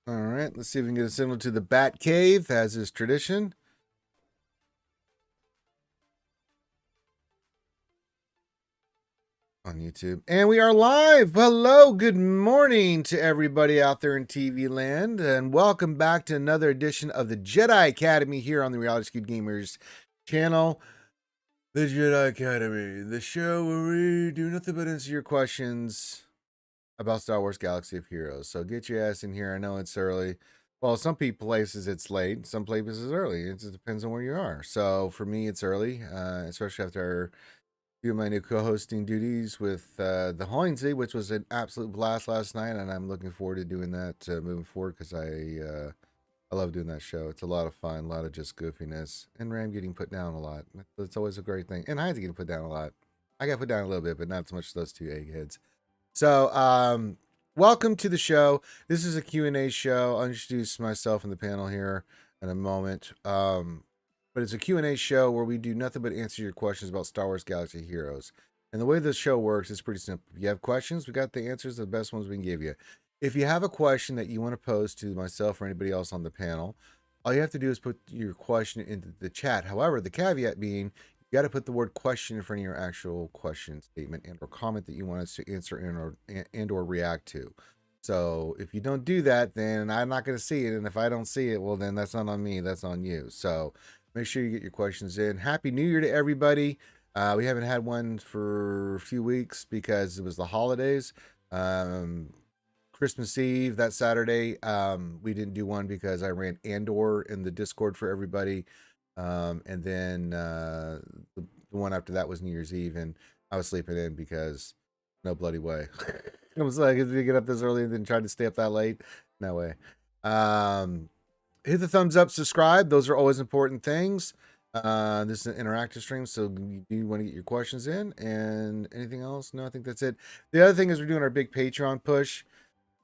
All right, let's see if we can get a signal to the Bat Cave, as is tradition. On YouTube. And we are live. Hello, good morning to everybody out there in TV land, and welcome back to another edition of the Jedi Academy here on the Reality Scoop Gamers channel. The Jedi Academy, the show where we do nothing but answer your questions about Star Wars Galaxy of Heroes. So get your ass in here. I know it's early. Well, some places it's late, some places it's early. It just depends on where you are. So for me, it's early, especially after few of my new co-hosting duties with the Hoinsey, which was an absolute blast last night, and I'm looking forward to doing that moving forward because I love doing that show. It's a lot of fun, a lot of just goofiness, and Ram getting put down a lot. It's always a great thing, and Heinz getting put down a lot. I got put down a little bit, but not so much as those two eggheads. So, welcome to the show. This is a Q&A show. I'll introduce myself and the panel here in a moment. But it's a Q&A show where we do nothing but answer your questions about Star Wars Galaxy of Heroes. And the way this show works is pretty simple. If you have questions, we got the answers, the best ones we can give you. If you have a question that you want to pose to myself or anybody else on the panel, all you have to do is put your question into the chat. However, the caveat being, you got to put the word question in front of your actual question statement and or comment that you want us to answer and or react to. So if you don't do that, then I'm not going to see it. And if I don't see it, well, then that's not on me. That's on you. So make sure you get your questions in. Happy New Year to everybody. We haven't had one for a few weeks because it was the holidays. Christmas Eve, that Saturday, we didn't do one because I ran Andor in the Discord for everybody. And then the one after that was New Year's Eve, and I was sleeping in because no bloody way. I was like, if you get up this early and then try to stay up that late, no way. Hit the thumbs up, subscribe. Those are always important things. This is an interactive stream, so you do want to get your questions in. And anything else? No, I think that's it. The other thing is we're doing our big Patreon push.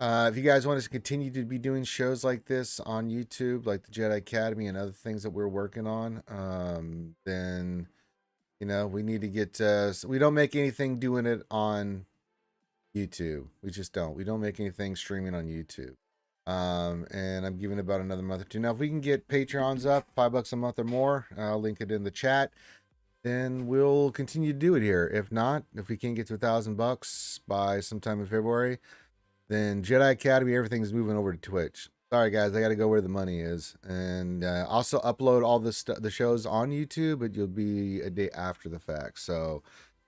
If you guys want us to continue to be doing shows like this on YouTube, like the Jedi Academy and other things that we're working on, then, you know, we need to get, we don't make anything doing it on YouTube. We just don't. We don't make anything streaming on YouTube. And I'm giving about another month or two. Now, if we can get Patreons up, $5 a month or more, I'll link it in the chat. Then we'll continue to do it here. If not, if we can't get to $1,000 by sometime in February, then Jedi Academy, everything's moving over to Twitch. Sorry guys, I got to go where the money is, and also upload all the shows on YouTube, but you'll be a day after the fact. So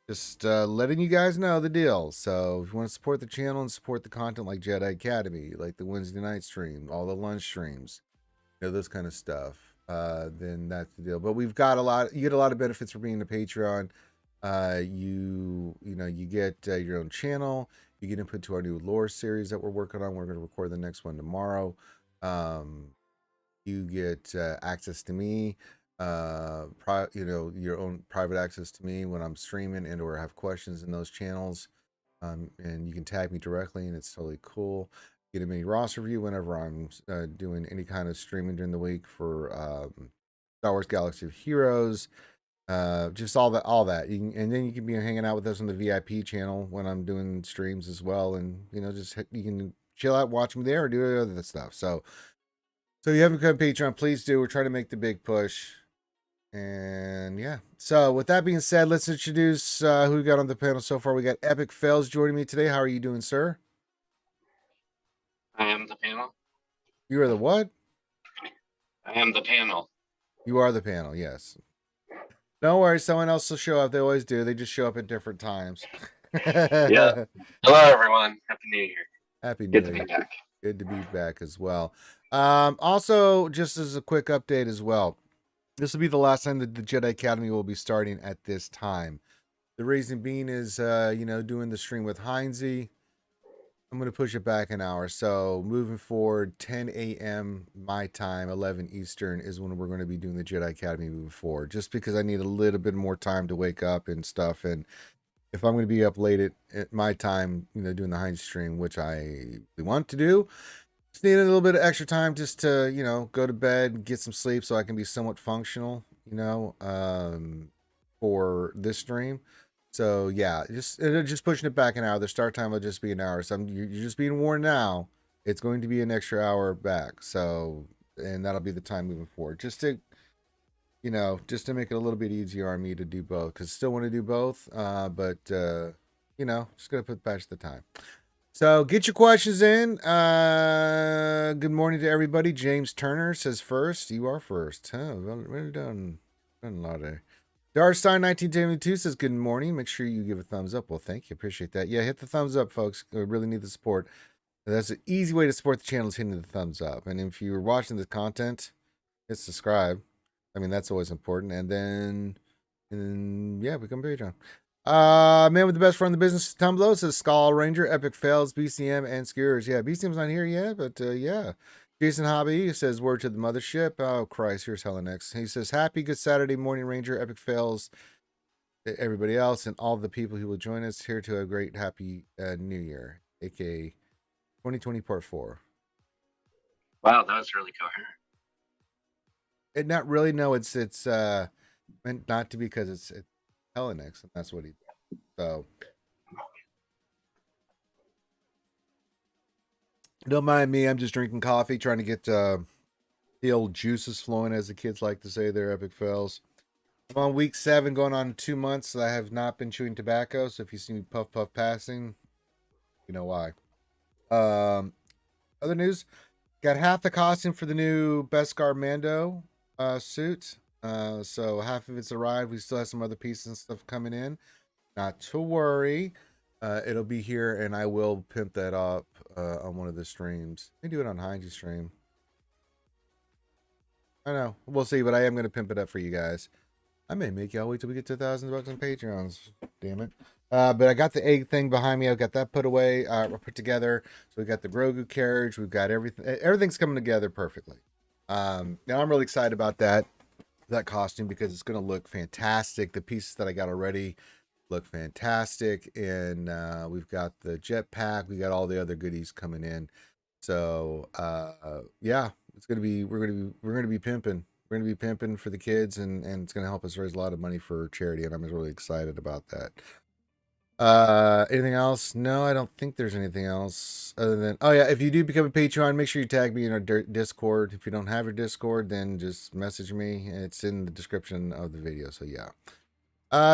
just letting you guys know the deal. So if you want to support the channel and support the content like Jedi Academy, like the Wednesday night stream, all the lunch streams, you know, this kind of stuff, then that's the deal. But we've got you get a lot of benefits for being a Patreon. You know, you get your own channel. You get input to our new lore series that we're working on. We're going to record the next one tomorrow. You get access to me, you know, your own private access to me when I'm streaming and or have questions in those channels. And you can tag me directly, and it's totally cool. Get a mini roster review whenever I'm doing any kind of streaming during the week for Star Wars Galaxy of Heroes. Just all that and then you can be hanging out with us on the VIP channel when I'm doing streams as well, and you know, just you can chill out, watch me there, or do other stuff. So you haven't become Patreon, please do. We're trying to make the big push, and yeah. So with that being said, let's introduce who we got on the panel so far. We got Epic Fails joining me today. How are you doing, sir? I am the panel. You are the what? I am the panel. You are the panel, yes. Don't worry, someone else will show up. They always do. They just show up at different times. Yeah. Hello, everyone. Happy New Year. Happy New Good to Year. be back. Good to be back as well. Also, just as a quick update as well, this will be the last time that the Jedi Academy will be starting at this time. The reason being is, you know, doing the stream with Heinzie, I'm going to push it back an hour. So moving forward, 10 a.m. my time, 11 Eastern is when we're going to be doing the Jedi Academy moving forward, just because I need a little bit more time to wake up and stuff. And if I'm going to be up late at my time, you know, doing the Heinz stream, which I want to do, just need a little bit of extra time just to, you know, go to bed, get some sleep so I can be somewhat functional, you know, for this stream. So yeah, just pushing it back an hour. The start time will just be an hour. So you're just being warned now. it's going to be an extra hour back. So, and that'll be the time moving forward. Just to, just to make it a little bit easier on me to do both, because still want to do both. But just gonna put patch the time. So get your questions in. Good morning to everybody. James Turner says first. You are first. Huh? Well done. Done a lot of. Darstein 1972 says good morning. Make sure you give a thumbs up. Well, thank you. Appreciate that. Yeah, hit the thumbs up, folks. We really need the support. That's an easy way to support the channel is hitting the thumbs up. And if you're watching the content, hit subscribe. I mean, that's always important. And then yeah, become a Patreon. Man with the best friend in the business, Tumblo says Skull Ranger, Epic Fails, BCM, and Skewers. Yeah, BCM's not here yet, but yeah. Jason Hobby says word to the mothership. Oh Christ, here's Helenex. He says happy good Saturday morning, Ranger, Epic Fails, everybody else, and all the people who will join us here to a great happy New Year, aka 2020 Part 4. Wow, that was really coherent. It not really. No, it's meant not to be because it's Helenex, and that's what he did. So don't mind me. I'm just drinking coffee, trying to get the old juices flowing, as the kids like to say. They're epic fails. I'm on week 7, going on 2 months. So I have not been chewing tobacco. So if you see me puff passing, you know why. Other news: got half the costume for the new Beskar Mando suit. So half of it's arrived. We still have some other pieces and stuff coming in. Not to worry. It'll be here, and I will pimp that up on one of the streams. I do it on Heinz's stream. I know. We'll see, but I am going to pimp it up for you guys. I may make y'all wait till we get to $1,000 on Patreons. Damn it. But I got the egg thing behind me. I've got that put away, put together. So we got the Grogu carriage. We've got everything. Everything's coming together perfectly. Now I'm really excited about that costume because it's going to look fantastic. The pieces that I got already look fantastic, and we've got the jetpack. We got all the other goodies coming in. So yeah, it's gonna be we're gonna be pimping. We're gonna be pimping for the kids, and it's gonna help us raise a lot of money for charity, and I'm really excited about that. Anything else? No, I don't think there's anything else other than, oh yeah, if you do become a Patreon, make sure you tag me in our Discord. If you don't have your Discord, then just message me. It's in the description of the video. So yeah.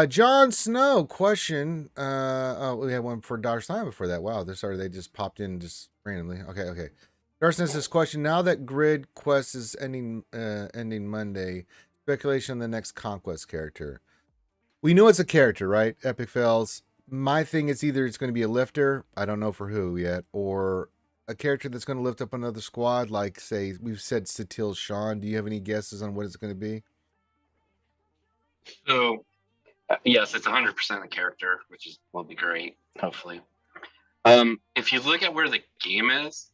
Jon Snow question. Oh, we had one for Darstein before that. Wow, they just popped in just randomly. Okay. Darstein says question: now that Grid Quest is ending Monday, speculation on the next Conquest character. We know it's a character, right? Epic Fails. My thing is either it's going to be a lifter, I don't know for who yet, or a character that's going to lift up another squad, like, say, we've said Satil Sean. Do you have any guesses on what it's going to be? So, yes, it's 100% a character, which will be great, hopefully. If you look at where the game is,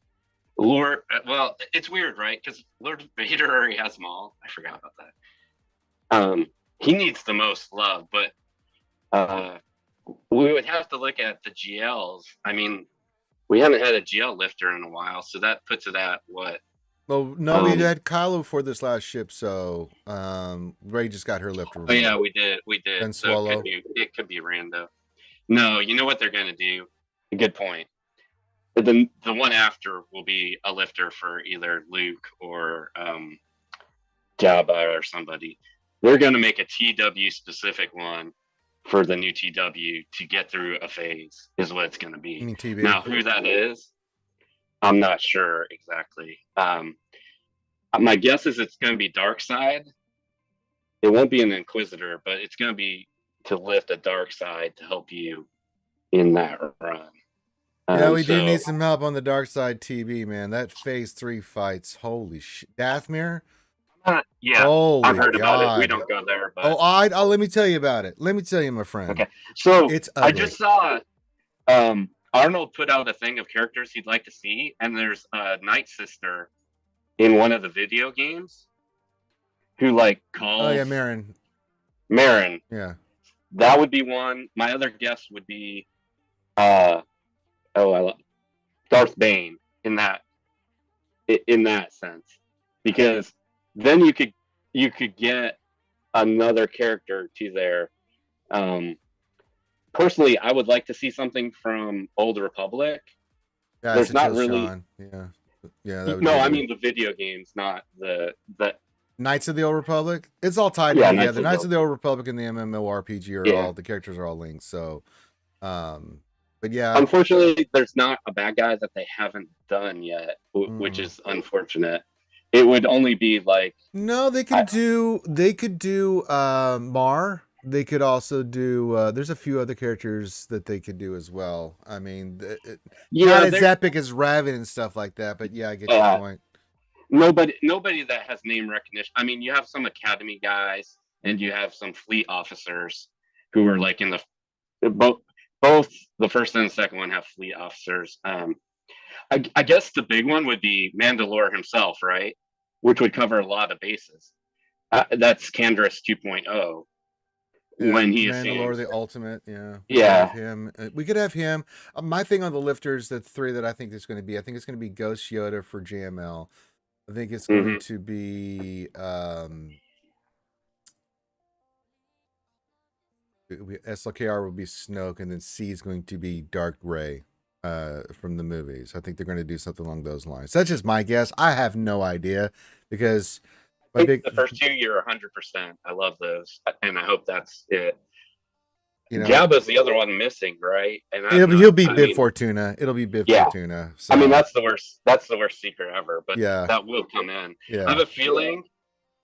well, it's weird, right? Because Lord Vader already has them all. I forgot about that. He needs the most love, but we would have to look at the GLs. I mean, we haven't had a GL lifter in a while, so that puts it at what? Well, no, we had Kylo for this last ship, so Ray just got her lifter. Oh yeah, we did. And so Swallow. It could be rando. No, you know what they're going to do? Good point. The one after will be a lifter for either Luke or Jabba or somebody. They're going to make a TW specific one for the new TW to get through a phase is what it's going to be. You mean TV? Now, who that is, I'm not sure exactly. My guess is it's going to be Dark Side. It won't be an Inquisitor, but it's going to be to lift a Dark Side to help you in that run. Yeah, we do need some help on the Dark Side TV, man. That phase 3 fights, holy shit. Dathmir? Yeah, holy I've heard God. about it. We don't go there. But... Oh, let me tell you about it. Let me tell you, my friend. Okay, so it's ugly. I just saw Arnold put out a thing of characters he'd like to see, and there's a Night Sister in one of the video games who like calls. Oh yeah, Marin. Yeah, that would be one. My other guess would be Darth Bane in that sense, because then you could get another character to there. Personally, I would like to see something from Old Republic. Yeah, there's it's not Till really. Sean. Yeah. Yeah, that would No, be I good. mean the video games, not the Knights of the Old Republic. It's all tied in Yeah, together. Knights of the Old Republic and the MMORPG are Yeah. all the characters are all linked. So, but yeah, Unfortunately, there's not a bad guy that they haven't done yet, which is unfortunate. It would only be like no, they could do Mar. They could also do. There's a few other characters that they could do as well. I mean, not as epic as Raven and stuff like that. But yeah, I get your point. Nobody that has name recognition. I mean, you have some academy guys and you have some fleet officers who are like in the both the first and the second one have fleet officers. I guess the big one would be Mandalore himself, right? Which would cover a lot of bases. That's Canderous 2.0. Yeah, when he Mandalore the Ultimate, yeah. Yeah. Him. We could have him. My thing on the lifters, the three that I think there's going to be, I think it's going to be Ghost Yoda for JML. I think it's going to be SLKR will be Snoke, and then C is going to be Dark Gray from the movies. I think they're going to do something along those lines. That's just my guess. I have no idea because the first two, you're 100%. I love those, and I hope that's it. You know, Jabba's the other one missing, right? And he'll be Bib Fortuna. It'll be Bib Fortuna. So. I mean, that's the worst. That's the worst secret ever. But yeah, that will come in. Yeah. I have a feeling,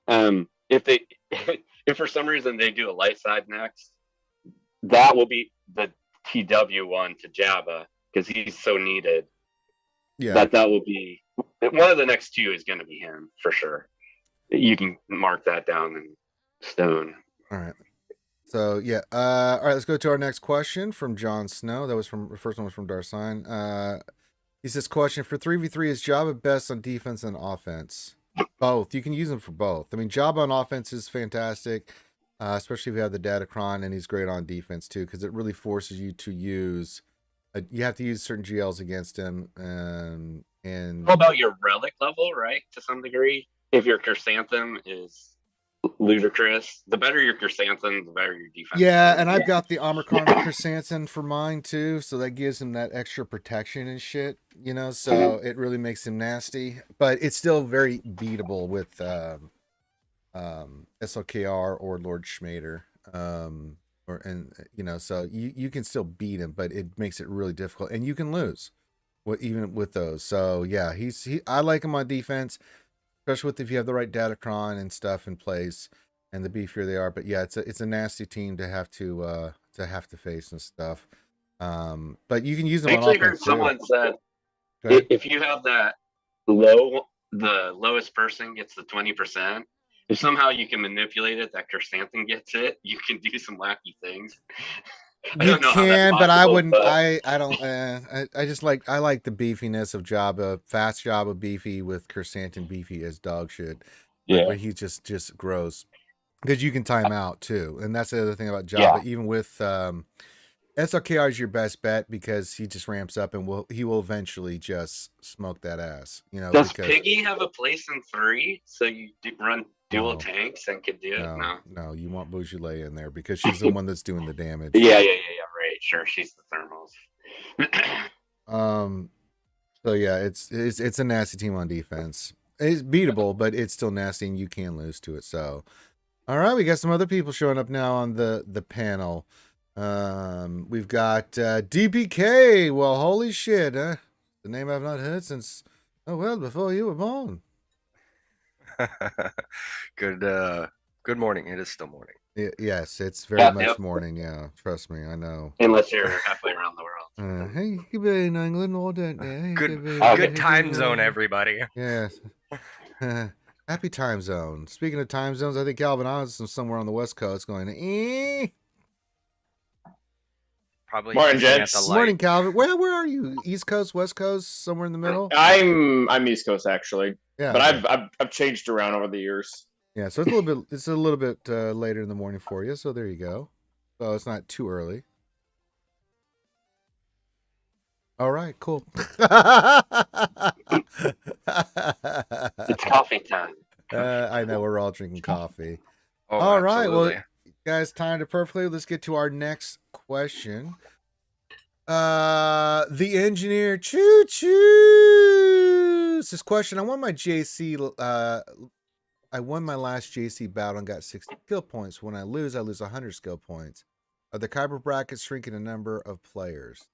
if if for some reason they do a light side next, that will be the TW one to Jabba because he's so needed. Yeah, that will be one of the next two is going to be him for sure. You can mark that down in stone. All right. So yeah, all right. Let's go to our next question from Jon Snow. That was from the first one was from Darsign. He says, "Question for 3v3: is Jabba best on defense and offense? Both. You can use him for both. I mean, Jabba on offense is fantastic, especially if you have the Datacron, and he's great on defense too because it really forces you to use. You have to use certain GLs against him, and how about your relic level, right? To some degree, if your Chrysanthemum is ludicrous, the better your Chrysanthemum, the better your defense. Yeah, and I've got the Armor Karma Chrysanthemum for mine too, so that gives him that extra protection and shit, you know, so it really makes him nasty, but it's still very beatable with SLKR or Lord Schmader. So you can still beat him, but it makes it really difficult, and you can lose even with those. So yeah, I like him on defense, especially if you have the right Datacron and stuff in place, and the beefier they are. But yeah, it's a nasty team to have to face and stuff. But you can use them. I actually heard someone said if you have that the lowest person gets the 20%. If somehow you can manipulate it, that Chrysanthemum gets it, you can do some wacky things. You can, but I wouldn't. I don't. I just like the beefiness of Jabba, fast Jabba beefy with Chrysanthemum beefy as dog shit. Yeah, where he just grows because you can time out too, and that's the other thing about Jabba. Yeah. Even with SLKR is your best bet because he just ramps up and he will eventually just smoke that ass. You know. Does Piggy have a place in 3? So you run dual tanks and can do it? No, you want Beaujolais in there because she's the one that's doing the damage. Yeah, right. Sure, she's the thermals. So yeah, it's a nasty team on defense. It's beatable, but it's still nasty, and you can lose to it. So, all right, we got some other people showing up now on the panel. We've got DPK. Well, holy shit, huh? The name I've not heard since before you were born. Good morning. It is still morning. Yes, it's very much morning. Yeah, trust me, I know. Unless you're halfway around the world. Hey, you could be in England all day. Good time zone, everybody. Yes. Happy time zone. Speaking of time zones, I think Calvin is somewhere on the West Coast going. Probably. Morning, gents. Morning, Calvin. Where are you? East Coast, West Coast, somewhere in the middle? I'm East Coast actually. Yeah, but I've changed around over the years. Yeah, so it's a little bit later in the morning for you. So there you go. So it's not too early. All right, cool. It's coffee time. I know we're all drinking coffee. Oh, all right, absolutely. well, guys timed it perfectly. Let's get to our next question. The engineer choo choo. This question. I won my last JC battle and got 60 skill points. When I lose 100 skill points. Are the Kyber brackets shrinking the number of players?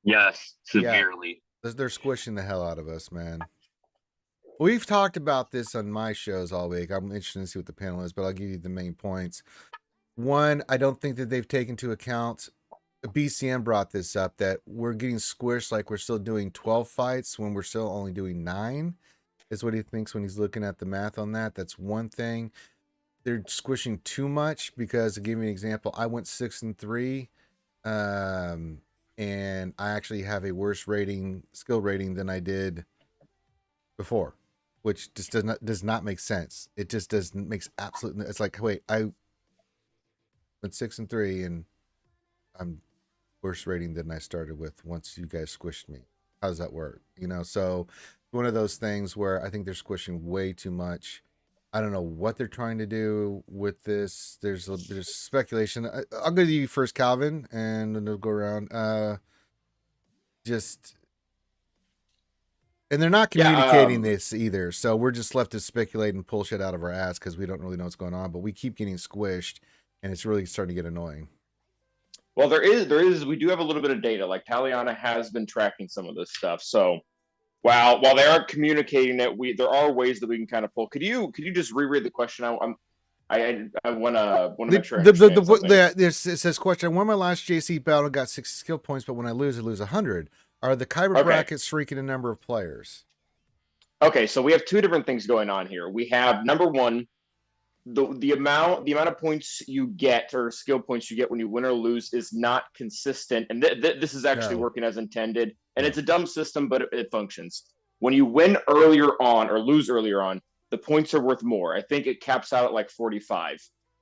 Yes, severely. Yeah, they're squishing the hell out of us, man. We've talked about this on my shows all week. I'm interested to see what the panel is, but I'll give you the main points. One, I don't think that they've taken into account. BCM brought this up, that we're getting squished like we're still doing 12 fights when we're still only doing 9, is what he thinks when he's looking at the math on that. That's one thing. They're squishing too much because, to give you an example, I went 6-3, and I actually have a worse skill rating than I did before, which just does not make sense. It just makes absolute. It's like, wait, I went 6-3 and I'm worse rating than I started with once you guys squished me. How does that work? So one of those things where I think they're squishing way too much. I don't know what they're trying to do with this. There's speculation. I'll go to you first, Calvin, and then we'll go around. And they're not communicating this either, so we're just left to speculate and pull shit out of our ass because we don't really know what's going on. But we keep getting squished, and it's really starting to get annoying. Well, there is. We do have a little bit of data. Like Taliana has been tracking some of this stuff. So while they aren't communicating it, there are ways that we can kind of pull. Could you just reread the question? I want to make sure. It says question. I won my last JC battle and got 60 skill points, but when I lose 100. Are the Kyber brackets shrinking the number of players? Okay, so we have two different things going on here. We have, number one, the amount of points you get, or skill points you get when you win or lose, is not consistent, and this is actually working as intended. And it's a dumb system, but it functions. When you win earlier on or lose earlier on, the points are worth more. I think it caps out at like 45.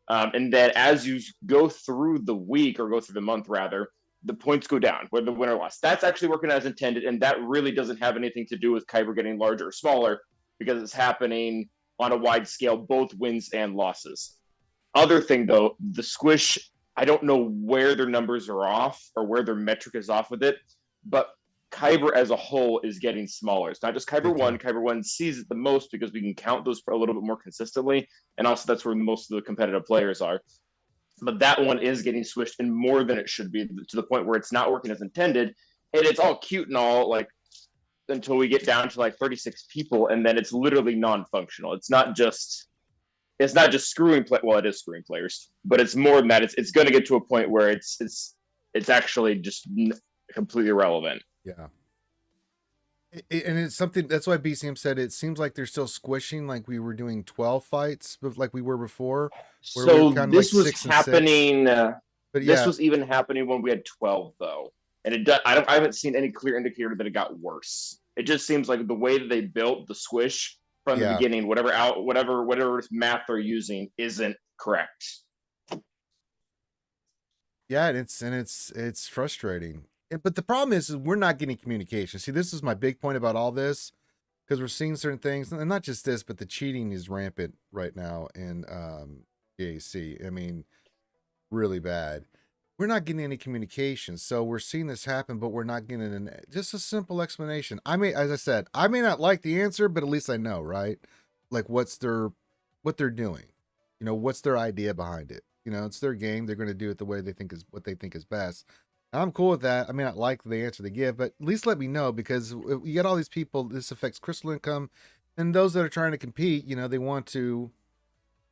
And then as you go through the week, or go through the month rather, the points go down, whether the winner lost. That's actually working as intended, and that really doesn't have anything to do with Kyber getting larger or smaller, because it's happening on a wide scale, both wins and losses. Other thing, though, the squish, I don't know where their numbers are off or where their metric is off with it, but Kyber as a whole is getting smaller. It's not just Kyber 1. Kyber 1 sees it the most because we can count those a little bit more consistently, and also that's where most of the competitive players are. But that one is getting swished, and more than it should be, to the point where it's not working as intended. And it's all cute and all, like, until we get down to like 36 people, and then it's literally non-functional. It's not just screwing well, it is screwing players, but it's more than that. It's going to get to a point where it's actually just completely irrelevant. Yeah. And it's something, that's why BCM said it seems like they're still squishing like we were doing 12 fights, like we were before. So this was happening. This was even happening when we had 12, though, and I haven't seen any clear indicator that it got worse. It just seems like the way that they built the squish from the beginning, whatever math they're using, isn't correct. Yeah, and it's frustrating. But the problem is we're not getting communication. See, this is my big point about all this, because we're seeing certain things, and not just this, but the cheating is rampant right now in GAC. I mean, really bad. We're not getting any communication, so we're seeing this happen, but we're not getting just a simple explanation. As I said, I may not like the answer, but at least I know, right? Like what they're doing. What's their idea behind it? It's their game. They're going to do it the way they think is what they think is best. I'm cool with that. I may not like the answer they give, but at least let me know, because you get all these people, this affects crystal income, and those that are trying to compete, they want to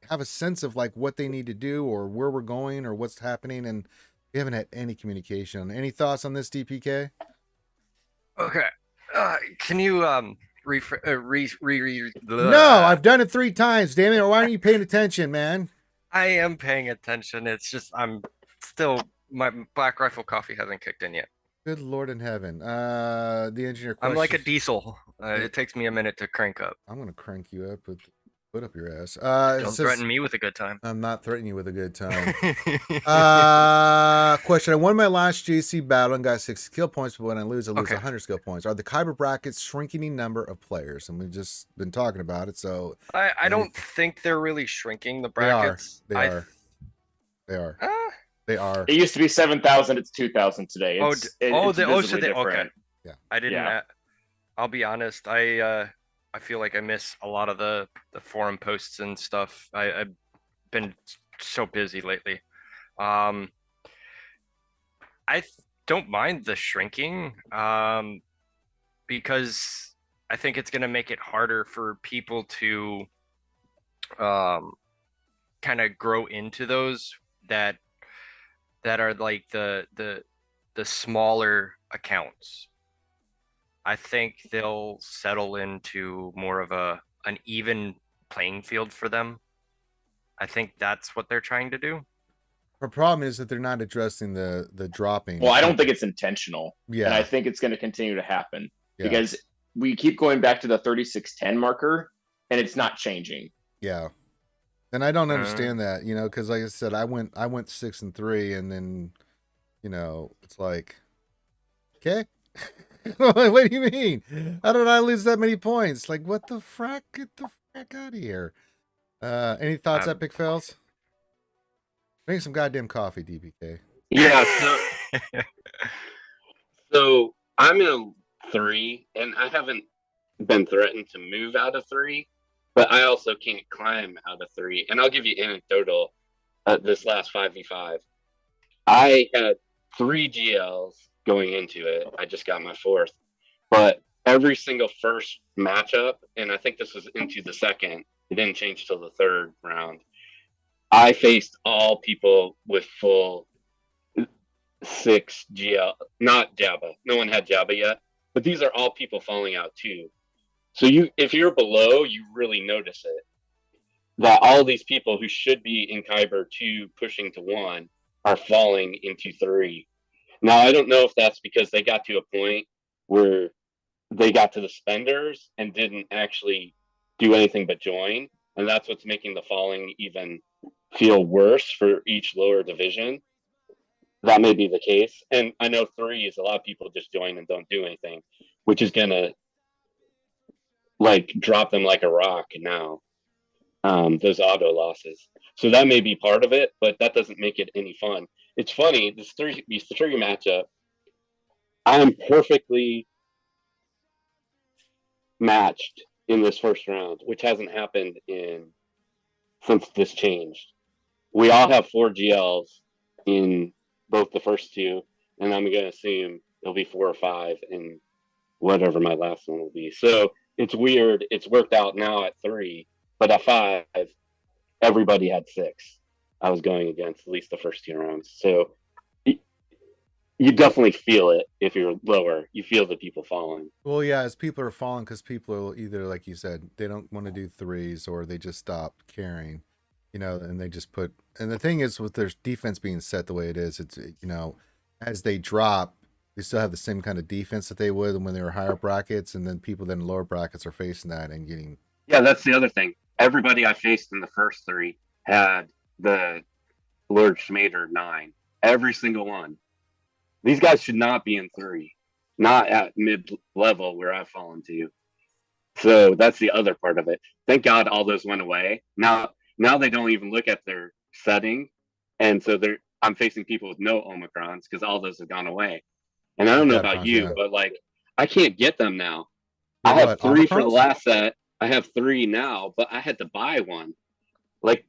have a sense of like what they need to do or where we're going or what's happening, and we haven't had any communication. Any thoughts on this, DPK? Okay. Can you No, I've done it 3 times, damn it. Why aren't you paying attention, man? I am paying attention. It's just my Black Rifle coffee hasn't kicked in yet. Good Lord in heaven. The engineer question. I'm like a diesel. It takes me a minute to crank up. I'm going to crank you up with foot up your ass. Don't threaten me with a good time. I'm not threatening you with a good time. Question. I won my last JC battle and got 60 skill points, but when I lose 100 skill points. Are the Kyber brackets shrinking in number of players? And we've just been talking about it. So I don't think they're really shrinking the brackets. They are. They are. It used to be 7,000. It's 2,000 today. Oh, It's, the visibly okay. different. Yeah. I didn't. Yeah. I'll be honest. I feel like I miss a lot of the forum posts and stuff. I've been so busy lately. I don't mind the shrinking. Because I think it's gonna make it harder for people to kind of grow into those that are like the smaller accounts. I think they'll settle into more of an even playing field for them. I think that's what they're trying to do. The problem is that they're not addressing the dropping. Well, I don't think it's intentional. Yeah. And I think it's going to continue to happen Yeah. because we keep going back to the 3610 marker and it's not changing. Yeah. And I don't understand that, you know, because like I said, I went 6-3, and then, you know, it's like, okay, what do you mean? How did I lose that many points? Like, what the frack? Get the frack out of here. Any thoughts, Epic Fails? Drink some goddamn coffee, DBK. Yeah, so I'm in a 3, and I haven't been threatened to move out of 3, but I also can't climb out of 3. And I'll give you anecdotal. This last 5v5, I had 3 GLs going into it. I just got my 4th, but every single first matchup, and I think this was into the second. It didn't change till the 3rd round. I faced all people with full 6 GL, not Jabba. No one had Jabba yet, but these are all people falling out too. So if you're below, you really notice it. That all these people who should be in Kyber 2 pushing to 1 are falling into 3. Now, I don't know if that's because they got to a point where they got to the spenders and didn't actually do anything but join. And that's what's making the falling even feel worse for each lower division. That may be the case. And I know 3 is a lot of people just join and don't do anything, which is going to like drop them like a rock now. Those auto losses. So that may be part of it, but that doesn't make it any fun. It's funny, these three matchup, I am perfectly matched in this first round, which hasn't happened since this changed. We all have 4 GLs in both the first 2, and I'm going to assume it'll be 4 or 5 in whatever my last one will be. So it's weird. It's worked out now at 3, but at 5, everybody had 6. I was going against at least the first 2 rounds. So you definitely feel it if you're lower. You feel the people falling. Well, yeah, as people are falling, because people are either, like you said, they don't want to do 3s, or they just stop caring, you know, and they just put. And the thing is, with their defense being set the way it is, it's, you know, as they drop, they still have the same kind of defense that they would when they were higher brackets, and then people then lower brackets are facing that and getting. Yeah, that's the other thing. Everybody I faced in the first 3 had the Lord Schmader 9. Every single one. These guys should not be in 3, not at mid-level where I've fallen to. So that's the other part of it. Thank God all those went away. Now they don't even look at their setting, and so I'm facing people with no Omicrons because all those have gone away. And I don't know about you, but like I can't get them now. I have 3 for the last set. I have 3 now, but I had to buy one. Like,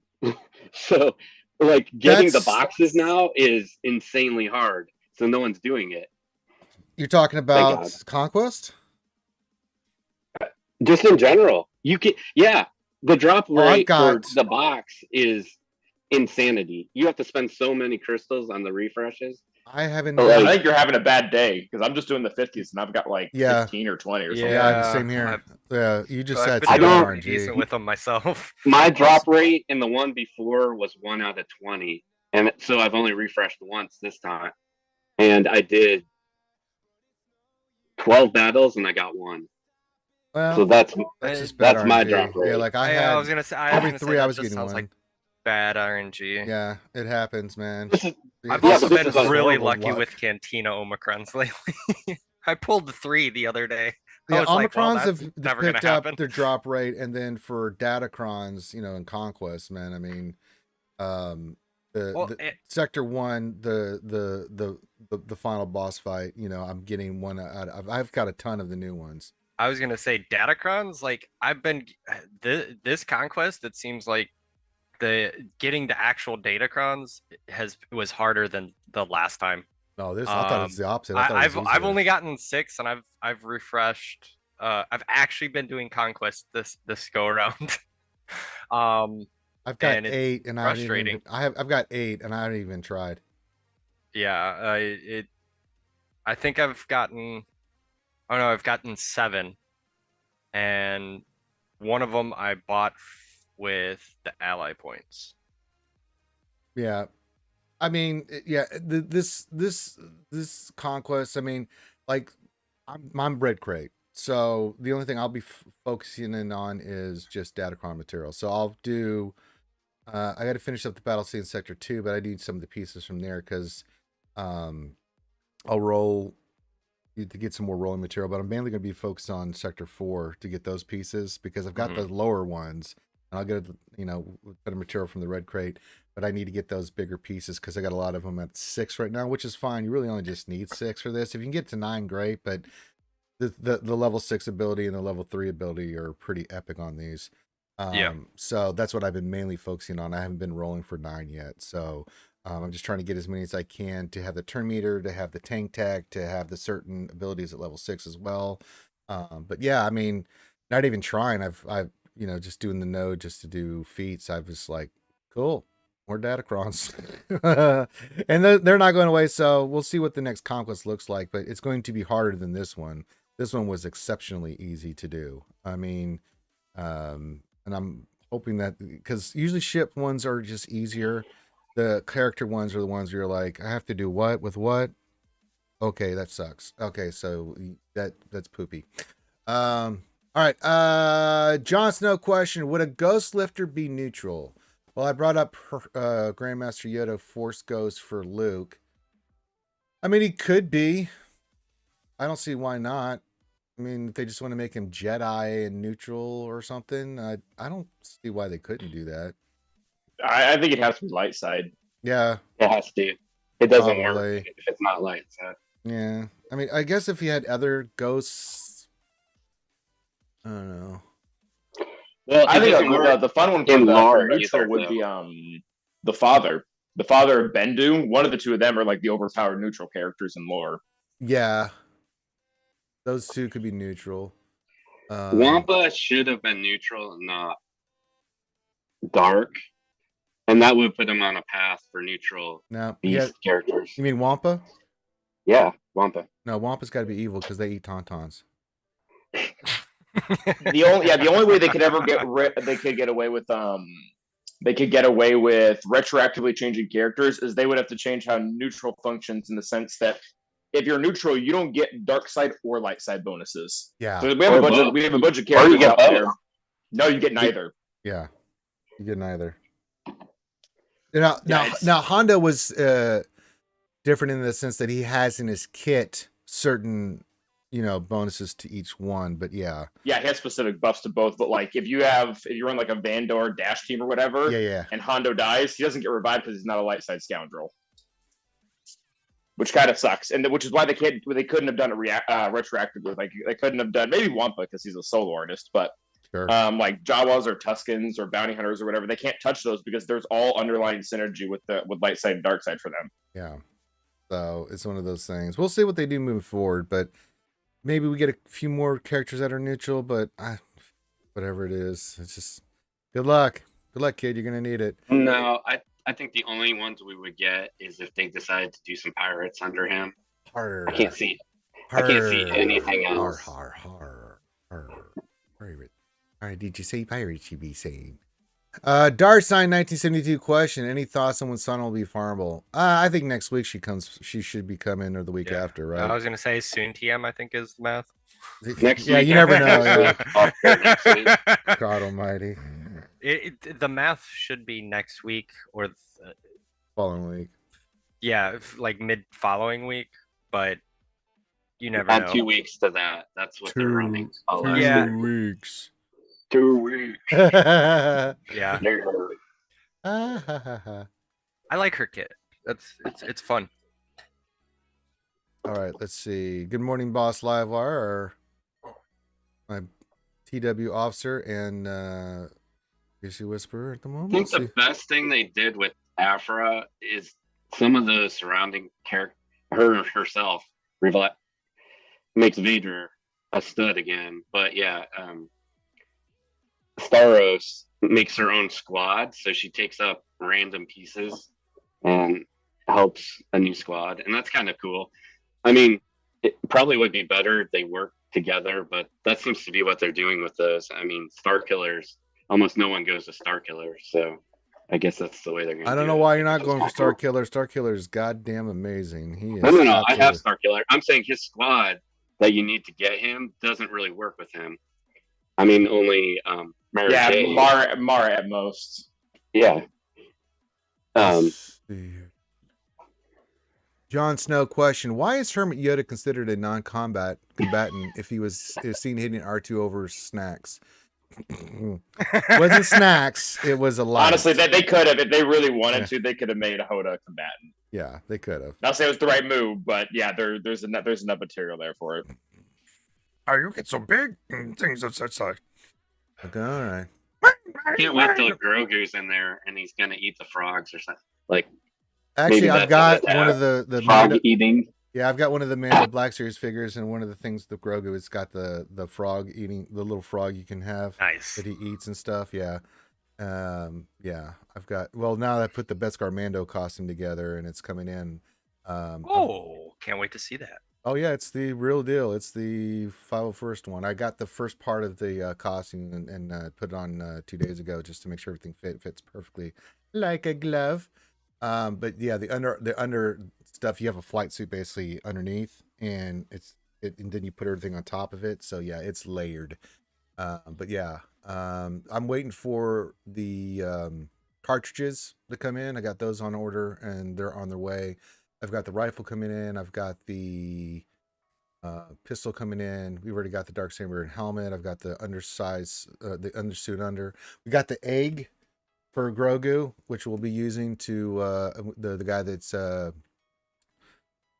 so like getting the boxes now is insanely hard. So no one's doing it. You're talking about Conquest? Just in general. You can, yeah. The drop rate for the box is insanity. You have to spend so many crystals on the refreshes. I haven't. I think you're having a bad day because I'm just doing the 50s and I've got like 15 or 20 or something. Yeah, same here. Yeah, you just said I don't decent with them myself. My drop rate in the one before was 1 out of 20, and so I've only refreshed once this time, and I did 12 battles and I got 1. Well, so that's my RNG. drop rate. Yeah, like I was gonna say every 3 I was getting 1. Like bad RNG. Yeah, it happens, man. I've also been really lucky with Cantina Omicrons lately. I pulled the 3 the other day. Yeah, Omicrons have never picked gonna up happen. their drop rate, and then for Datacrons, you know, in Conquest, man, I mean, Well, Sector 1, the final boss fight. You know, I'm getting one out of. I've got a ton of the new ones. I was gonna say Datacrons. Like I've been this conquest. It seems like the getting the actual Datacrons was harder than the last time. No, this I thought it was the opposite. I thought it I've was I've easier. only gotten 6, and I've refreshed. I've actually been doing conquest this go around. I've got and it's 8, and I haven't even. frustrating. I've got 8, and I haven't even tried. Yeah, I think I've gotten. Oh no, I've gotten 7, and one of them I bought with the ally points. Yeah, I mean, yeah, this conquest. I mean, like, I'm bread crate, so the only thing I'll be focusing in on is just Datacron material. So I'll do. I got to finish up the battle scene in Sector 2, but I need some of the pieces from there because I'll roll to get some more rolling material. But I'm mainly going to be focused on Sector 4 to get those pieces because I've got the lower ones, and I'll get better material from the red crate. But I need to get those bigger pieces because I got a lot of them at 6 right now, which is fine. You really only just need 6 for this. If you can get to 9, great. But the level 6 ability and the level 3 ability are pretty epic on these. Yeah. So that's what I've been mainly focusing on. I haven't been rolling for 9 yet. So I'm just trying to get as many as I can to have the turn meter, to have the tank tech, to have the certain abilities at level 6 as well. But yeah, I mean, not even trying. I've just doing the node just to do feats. I was like, cool, more Datacrons. And they're not going away. So we'll see what the next conquest looks like, but it's going to be harder than this one. This one was exceptionally easy to do. I mean, and I'm hoping that because usually ship ones are just easier. The character ones are the ones where you're like, I have to do what with what? Okay, that sucks. Okay, so that's poopy. All right. Jon Snow question: would a ghost lifter be neutral? Well, I brought up Grandmaster Yoda Force Ghost for Luke. I mean, he could be. I don't see why not. I mean, if they just want to make him Jedi and neutral or something, I don't see why they couldn't do that. I think it has to be light side. Yeah, It has to. It doesn't probably work if it's not light side. Yeah, I mean, I guess if he had other ghosts, I don't know. Well, I think the fun one in for lore neutral either, would though. be the father of Bendu. One of the two of them are like the overpowered neutral characters in lore. Yeah, those two could be neutral. Wampa should have been neutral and not dark, and that would put him on a path for neutral Now, beast characters. You mean Wampa? Yeah, Wampa. No, Wampa's got to be evil because they eat tauntauns. The only way they could ever get away with retroactively changing characters is they would have to change how neutral functions in the sense that if you're neutral, you don't get dark side or light side bonuses. Yeah. So we have a bunch of characters out there. No, you get neither. Yeah, you get neither. Now Honda was different in the sense that he has in his kit certain bonuses to each one, but yeah, he has specific buffs to both. But like if you run like a Vandor dash team or whatever, and Hondo dies, he doesn't get revived because he's not a light side scoundrel, which kind of sucks. And which is why they couldn't have done it retroactively. Like they couldn't have done maybe Wampa because he's a solo artist, but sure. Like Jawas or Tuskens or bounty hunters or whatever, they can't touch those because there's all underlying synergy with light side and dark side for them. Yeah, so it's one of those things. We'll see what they do moving forward, but maybe we get a few more characters that are neutral. But whatever it is, it's just good luck, kid. You're gonna need it. No, I think the only ones we would get is if they decide to do some pirates under him. I can't see anything else. Pirate. All right, did you say pirates? You be saying. Darsign 1972 question: any thoughts on when Sun will be farmable? I think next week she should be coming, or the week after, right? I was gonna say soon TM, I think is the math. Next yeah, week, you never know. Next week. God almighty. The math should be next week or following week. Yeah, like mid following week, but you never know. 2 weeks to that. That's what they're running. 2 weeks. 2 weeks. Yeah. I like her kit. It's fun. All right, let's see. Good morning, Boss Livewire, my TW officer and Issue Whisperer at the I moment. think Let's the see. best thing they did with Afra is some of the surrounding character, her herself, Riva, makes Vader a stud again. But yeah, Staros makes her own squad, so she takes up random pieces and helps a new squad, and that's kind of cool. I mean, it probably would be better if they worked together, but that seems to be what they're doing with those. I mean, Star Killers, almost no one goes to Star Killers, so I guess that's the way they're going to I do don't know it, why you're which not is going for kinda Star cool. Killer. Star Killer is goddamn amazing. He is. No, I have absolutely- Star Killer. I'm saying his squad that you need to get him doesn't really work with him. I mean, only Mary Yeah, Jane. Mara at most. Yeah. Let's see here. Jon Snow question: why is Hermit Yoda considered a non-combatant if he was seen hitting R2 over snacks? Wasn't snacks. It was a light. Honestly, they could have, if they really wanted Yeah. to, they could have made Hoda a combatant. Yeah, they could have. Not saying it was the right move, but yeah, there's enough material there for it. Oh, you get so big and things of such like. Okay, all right. Can't wait till Grogu's in there and he's gonna eat the frogs or something. Like Actually, Maybe I've that's got what one of the frog Mando, eating. yeah, I've got one of the Mando Black Series figures, and one of the things the Grogu has got the frog eating, the little frog you can have Nice. that he eats and stuff. Yeah, yeah. I've got. Well, now that I put the Beskar Mando costume together and it's coming in. Oh, can't wait to see that. Oh yeah, it's the real deal. It's the 501st one. I got the first part of the costume and put it on 2 days ago just to make sure everything fits perfectly like a glove. But yeah, the under stuff, you have a flight suit basically underneath, and and then you put everything on top of it. So yeah, it's layered. But yeah, I'm waiting for the cartridges to come in. I got those on order and they're on their way. I've got the rifle coming in. I've got the pistol coming in. We've already got the Darksaber and helmet. I've got the the undersuit under. We got the egg for Grogu, which we'll be using to the guy that's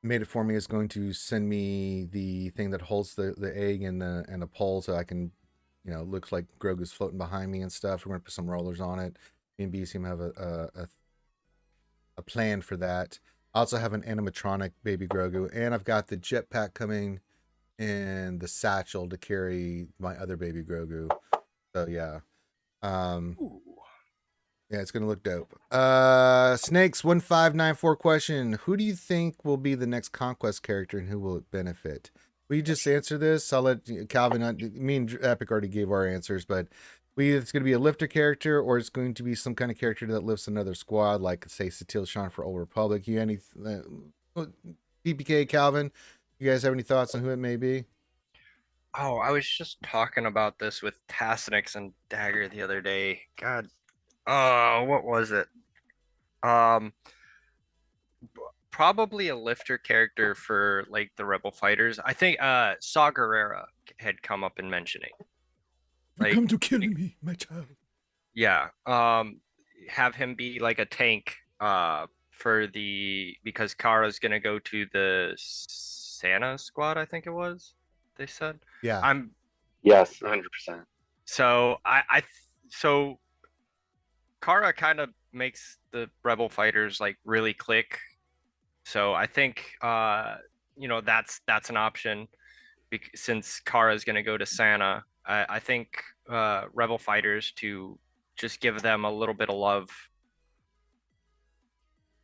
made it for me is going to send me the thing that holds the egg and a pole, so I can, looks like Grogu's floating behind me and stuff. We're gonna put some rollers on it. Me and B seem to have a plan for that. I also have an animatronic baby Grogu, and I've got the jetpack coming and the satchel to carry my other baby Grogu. So yeah. Yeah, it's gonna look dope. Snakes 1594 question: who do you think will be the next Conquest character, and who will it benefit? Will you just answer this? I'll let Calvin. Me and Epic already gave our answers, but it's going to be a lifter character, or it's going to be some kind of character that lifts another squad, like say Satil Shan for Old Republic. You any PPK Calvin? You guys have any thoughts on who it may be? Oh, I was just talking about this with Tasnix and Dagger the other day. God, what was it? Probably a lifter character for like the Rebel fighters. I think Saw Gerrera had come up in mentioning. You come to kill me, my child. Yeah. Have him be like a tank because Kara's gonna go to the Santa squad, I think it was. They said. Yeah. Yes, 100%. So so Kara kind of makes the Rebel fighters like really click. So I think that's an option since Kara is going to go to Santa. I think Rebel fighters to just give them a little bit of love.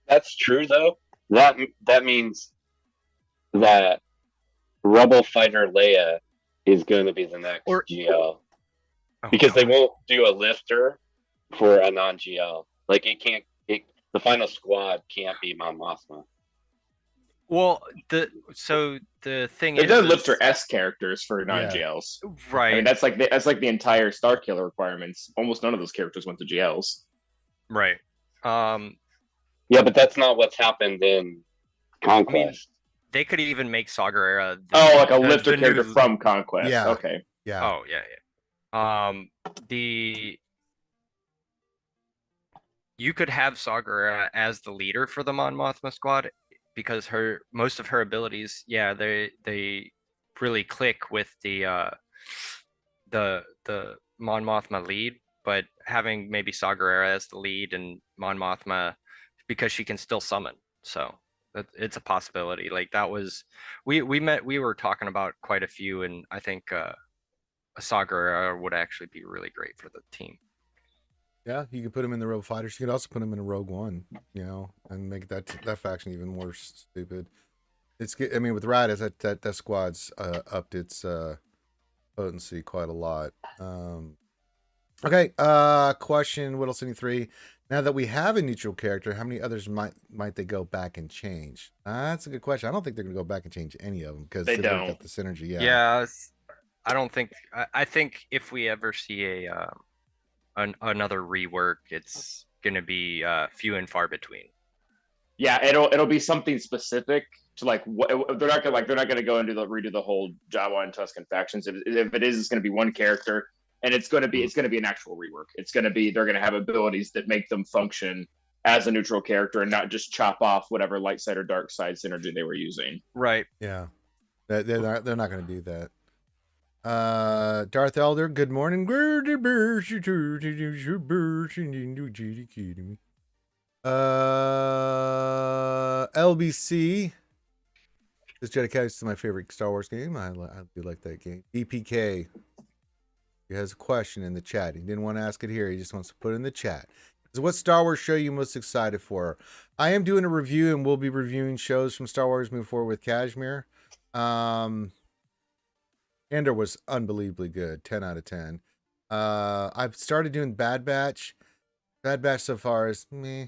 That's true though. That means that Rebel fighter Leia is going to be the next GL because they won't do a lifter for a non-GL. Like the final squad can't be Mon Mothma. Well, the thing They've is, done lifter S characters for non-GLs, right? I mean, that's like the entire Star Killer requirements. Almost none of those characters went to GLs, right? Yeah, but that's not what's happened in Conquest. I mean, they could even make Saw Gerrera like a lifter character from Conquest. Yeah. Okay. Yeah. Oh yeah. you could have Saw Gerrera as the leader for the Mon Mothma squad because most of her abilities, yeah, they really click with the Mon Mothma lead, but having maybe Saw Gerrera as the lead and Mon Mothma because she can still summon. So it's a possibility. Like that was we were talking about quite a few, and I think a Saw Gerrera would actually be really great for the team. Yeah, you could put him in the Rogue Fighters. You could also put him in a Rogue One, and make that faction even more stupid. It's I mean, with Raditz, that squad's upped its potency quite a lot. Okay, question Whittle City 3. Now that we have a neutral character, how many others might they go back and change? That's a good question. I don't think they're gonna go back and change any of them because They they've already don't. got the synergy. Yeah. Yeah, I don't think I think if we ever see another rework, it's gonna be few and far between. Yeah, it'll be something specific to like what they're not gonna go into redo the whole Jawa and Tuscan factions. If it is, it's gonna be one character, and it's gonna be an actual rework. It's gonna be they're gonna have abilities that make them function as a neutral character and not just chop off whatever light side or dark side synergy they were using. Right. Yeah. They're not gonna do that. Darth Elder, good morning. LBC. This Jedi Academy is my favorite Star Wars game. I do like that game. DPK. He has a question in the chat. He didn't want to ask it here. He just wants to put it in the chat. So what Star Wars show are you most excited for? I am doing a review, and we'll be reviewing shows from Star Wars Move Forward with Kashmir. Andor was unbelievably good. 10 out of 10. I've started doing Bad Batch. Bad Batch so far is meh.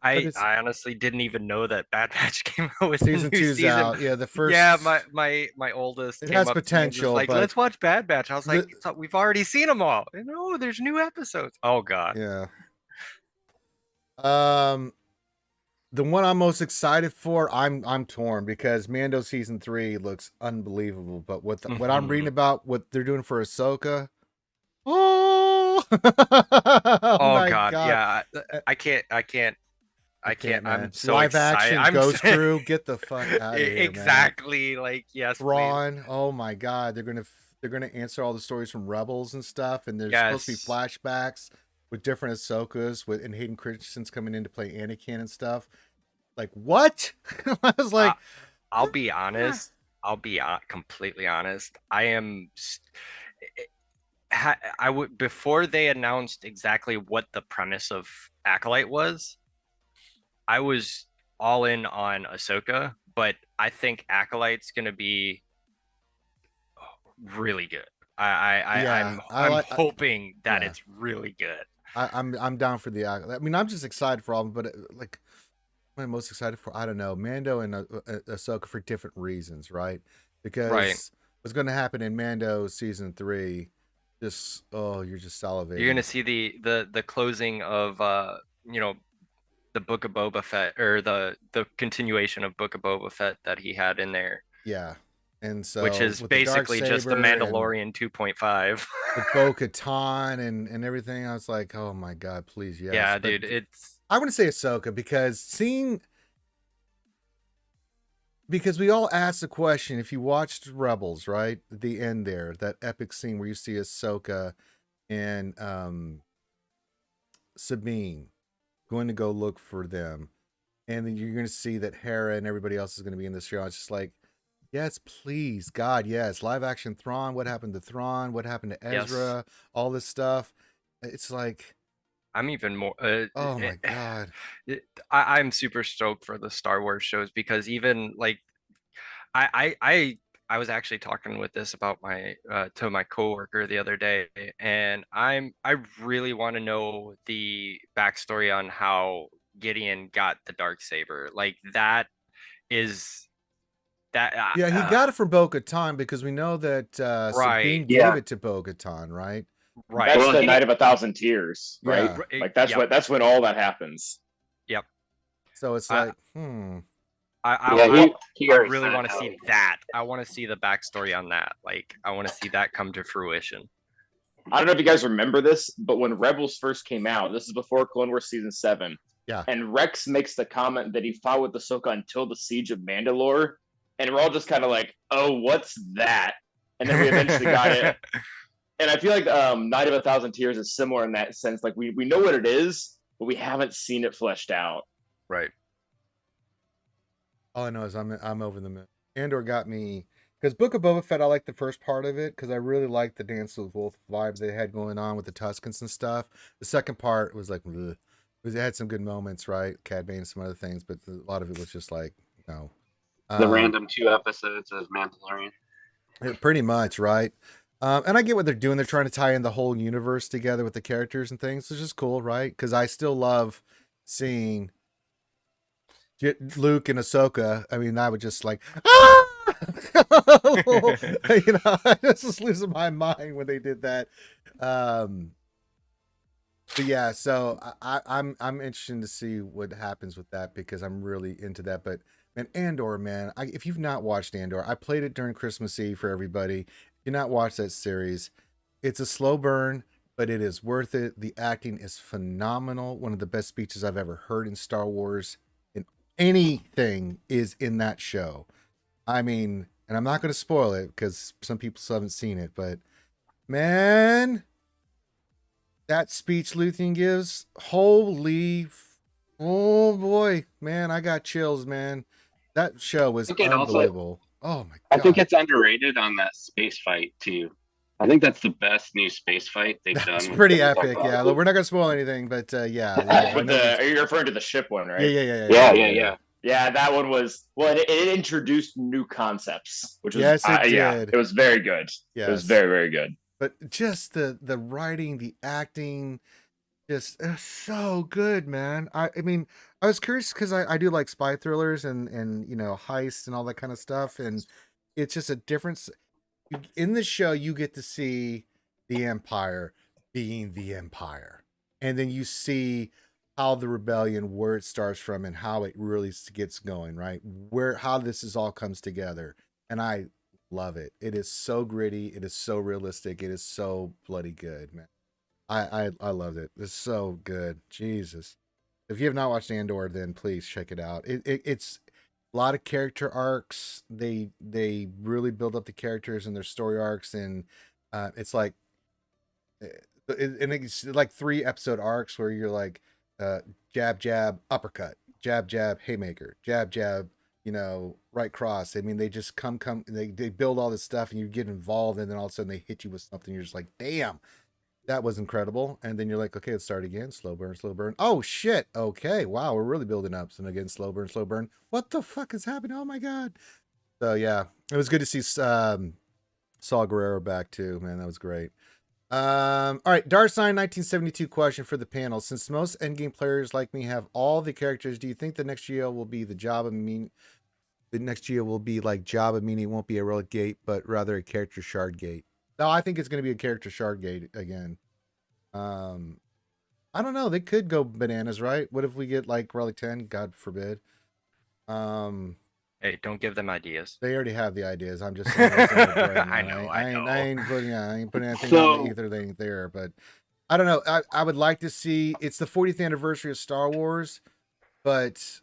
I honestly didn't even know that Bad Batch came out with Season a new 2's season. out. Yeah, the first. Yeah, my oldest. It came has up to me and was potential, like, but let's watch Bad Batch. I was like, we've already seen them all. No, there's new episodes. Oh god. Yeah. The one I'm most excited for, I'm torn because Mando season 3 looks unbelievable. But what I'm reading about what they're doing for Ahsoka, oh, oh my god, God. yeah, I can't. Man. I'm so live excited. action Ghost Crew, get the fuck out of here, exactly. man. Like yes, Thrawn, please. oh my God, they're gonna answer all the stories from Rebels and stuff, and there's supposed to be flashbacks with different Ahsokas, and Hayden Christensen's coming in to play Anakin and stuff. Like what? I was like, I'll be honest. I'll be completely honest. I would before they announced exactly what the premise of Acolyte was. I was all in on Ahsoka, but I think Acolyte's gonna be really good. I'm hoping that it's really good. I'm down for the Acolyte. I mean, I'm just excited for all of them, but like, what I'm most excited for, I don't know, Mando and Ahsoka for different reasons, right? Because what's going to happen in Mando season 3, you're just salivating. You're gonna see the closing of the Book of Boba Fett, or the continuation of Book of Boba Fett that he had in there. Yeah. And so, which is basically just the Mandalorian 2.5 with Bo-Katan and everything. I was like, oh my God, please, yes. Yeah, dude, I want to say Ahsoka because we all asked the question, if you watched Rebels, right, at the end there, that epic scene where you see Ahsoka and Sabine going to go look for them, and then you're going to see that Hera and everybody else is going to be in this show. It's just like, yes, please, God, yes. Live action Thrawn. What happened to Thrawn? What happened to Ezra? Yes. All this stuff. It's like, I'm even more. Oh my God. I'm super stoked for the Star Wars shows because even like, I was actually talking with this about to my coworker the other day, and I really want to know the backstory on how Gideon got the Darksaber. Like that is. That, yeah, he got it from Bo-Katan because we know that Sabine gave it to Bo-Katan, right? Right. That's the Night of 1,000 Tears, right? Yeah. Like that's when all that happens. Yep. So it's like, I really want to see that. I want to see the backstory on that. Like, I want to see that come to fruition. I don't know if you guys remember this, but when Rebels first came out, this is before Clone Wars Season 7. Yeah. And Rex makes the comment that he fought with Ahsoka until the Siege of Mandalore. And we're all just kind of like, oh, what's that? And then we eventually got it. And I feel like Night of a Thousand Tears is similar in that sense. Like, we know what it is, but we haven't seen it fleshed out. Right. All I know is I'm over the moon. Andor got me because Book of Boba Fett. I like the first part of it because I really liked the Dance with Wolf vibe they had going on with the Tuscans and stuff. The second part was like, ugh. It had some good moments, right? Cad Bane and some other things, but a lot of it was just like, no. The random 2 episodes of Mandalorian. Pretty much, right? And I get what they're doing. They're trying to tie in the whole universe together with the characters and things, which is cool, right? Because I still love seeing Luke and Ahsoka. I mean, I would just like, ah! You know, I just losing my mind when they did that. But yeah, so I'm interested to see what happens with that because I'm really into that. But man, Andor, man, if you've not watched Andor, I played it during Christmas Eve for everybody. If you not watched that series, it's a slow burn, but it is worth it. The acting is phenomenal. One of the best speeches I've ever heard in Star Wars. In anything is in that show. I mean, and I'm not going to spoil it because some people still haven't seen it, but man, that speech Luthien gives, holy, oh boy, man, I got chills, man. That show was unbelievable. Oh my god! I think it's underrated on that space fight too. I think that's the best new space fight they've done. It's pretty epic, yeah. We're not gonna spoil anything, but yeah. Are you referring to the ship one, right? Yeah. Yeah, that one was it introduced new concepts, which was yes, it did. Yeah, it was very good. Yes. It was very, very good. But just the writing, the acting, just so good, man. I mean, I was curious because I do like spy thrillers and you know, heists and all that kind of stuff, and it's just a difference. In the show, you get to see the Empire being the Empire, and then you see how the rebellion, where it starts from, and how it really gets going, right? How this is all comes together, and I love it. It is so gritty. It is so realistic. It is so bloody good, man. I loved it. It's so good. Jesus. If you have not watched Andor, then please check it out. It's a lot of character arcs. They really build up the characters and their story arcs, and it's like, and it's like 3 episode arcs where you're like, jab jab uppercut, jab jab haymaker, jab jab, you know, right cross. I mean, they just come they build all this stuff and you get involved, and then all of a sudden they hit you with something. You're just like, damn, that was incredible. And then you're like, okay, let's start again. Slow burn, slow burn. Oh shit. Okay. Wow. We're really building up. And again, slow burn, slow burn. What the fuck is happening? Oh my God. So yeah, it was good to see Saul Guerrero back too, man. That was great. All right, Darsign 1972 question for the panel. Since most endgame players like me have all the characters, do you think the next GL will be the next GL will be like Jabba, meaning it won't be a relic gate, but rather a character shard gate? No, I think it's going to be a character shard gate again. I don't know. They could go bananas, right? What if we get like relic 10? God forbid. Hey, don't give them ideas. They already have the ideas. I'm just saying. I know. I ain't putting anything on the ether. They ain't there, but I don't know. I would like to see. It's the 40th anniversary of Star Wars, but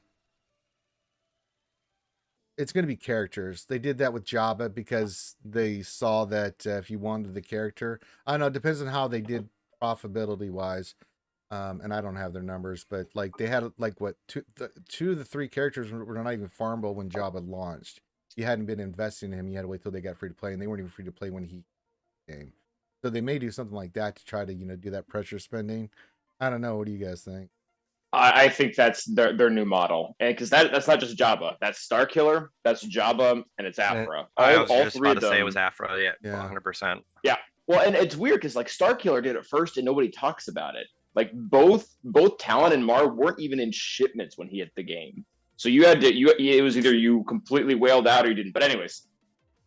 it's going to be characters. They did that with Jabba because they saw that if you wanted the character, I don't know. It depends on how they did profitability wise. And I don't have their numbers, but like they had like what two of the 3 characters were not even farmable when Jabba launched. You hadn't been investing in him. You had to wait till they got free to play, and they weren't even free to play when he came. So they may do something like that to try to, you know, do that pressure spending. I don't know. What do you guys think? I think that's their new model, and because that's not just Jabba, that's Starkiller, that's Jabba, and it's Afra. I was just about to say it was Afra. Yeah, 100%. Yeah. Well, and it's weird because like Starkiller did it first, and nobody talks about it. Like both Talon and Mar weren't even in shipments when he hit the game, so you had to it was either you completely wailed out or you didn't. But anyways,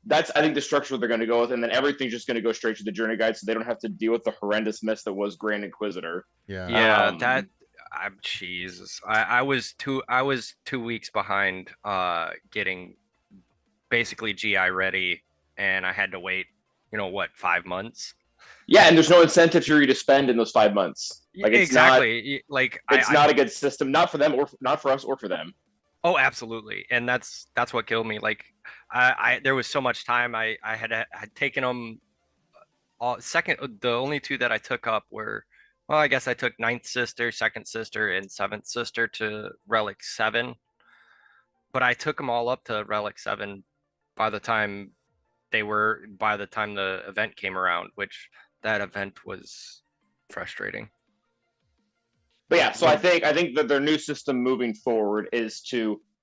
that's I think the structure they're going to go with, and then everything's just going to go straight to the journey guide, so they don't have to deal with the horrendous mess that was Grand Inquisitor. Yeah, Jesus. I was 2 weeks behind getting basically GI ready, and I had to wait, 5 months Yeah, and there's no incentive for you to spend in those 5 months. Like it's exactly. Like it's not a good system, not for them or not for us or for them. Oh, absolutely, and that's what killed me. Like, there was so much time I had taken them. The only two that I took up were, well, I guess I took Ninth Sister, Second Sister, and Seventh Sister to Relic 7, but I took them all up to Relic 7 by the time the event came around, which that event was frustrating. But yeah, so I think that their new system moving forward it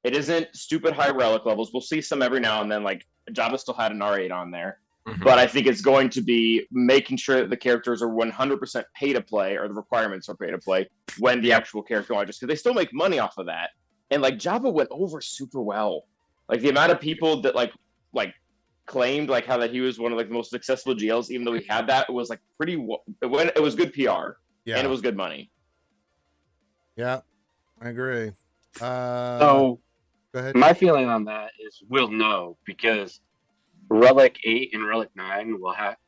isn't stupid high relic levels. We'll see some every now and then, like Jabba still had an R8 on there. Mhm. But I think it's going to be making sure that the characters are 100% pay to play, or the requirements are pay to play when the actual character launches, because they still make money off of that. And like Jabba went over super well. Like the amount of people that like claimed like how that he was one of like the most successful GLs, even though he had that, it was like it was good PR and it was good money. Yeah, I agree. So go ahead. My feeling on that is we'll know, because Relic 8 and Relic 9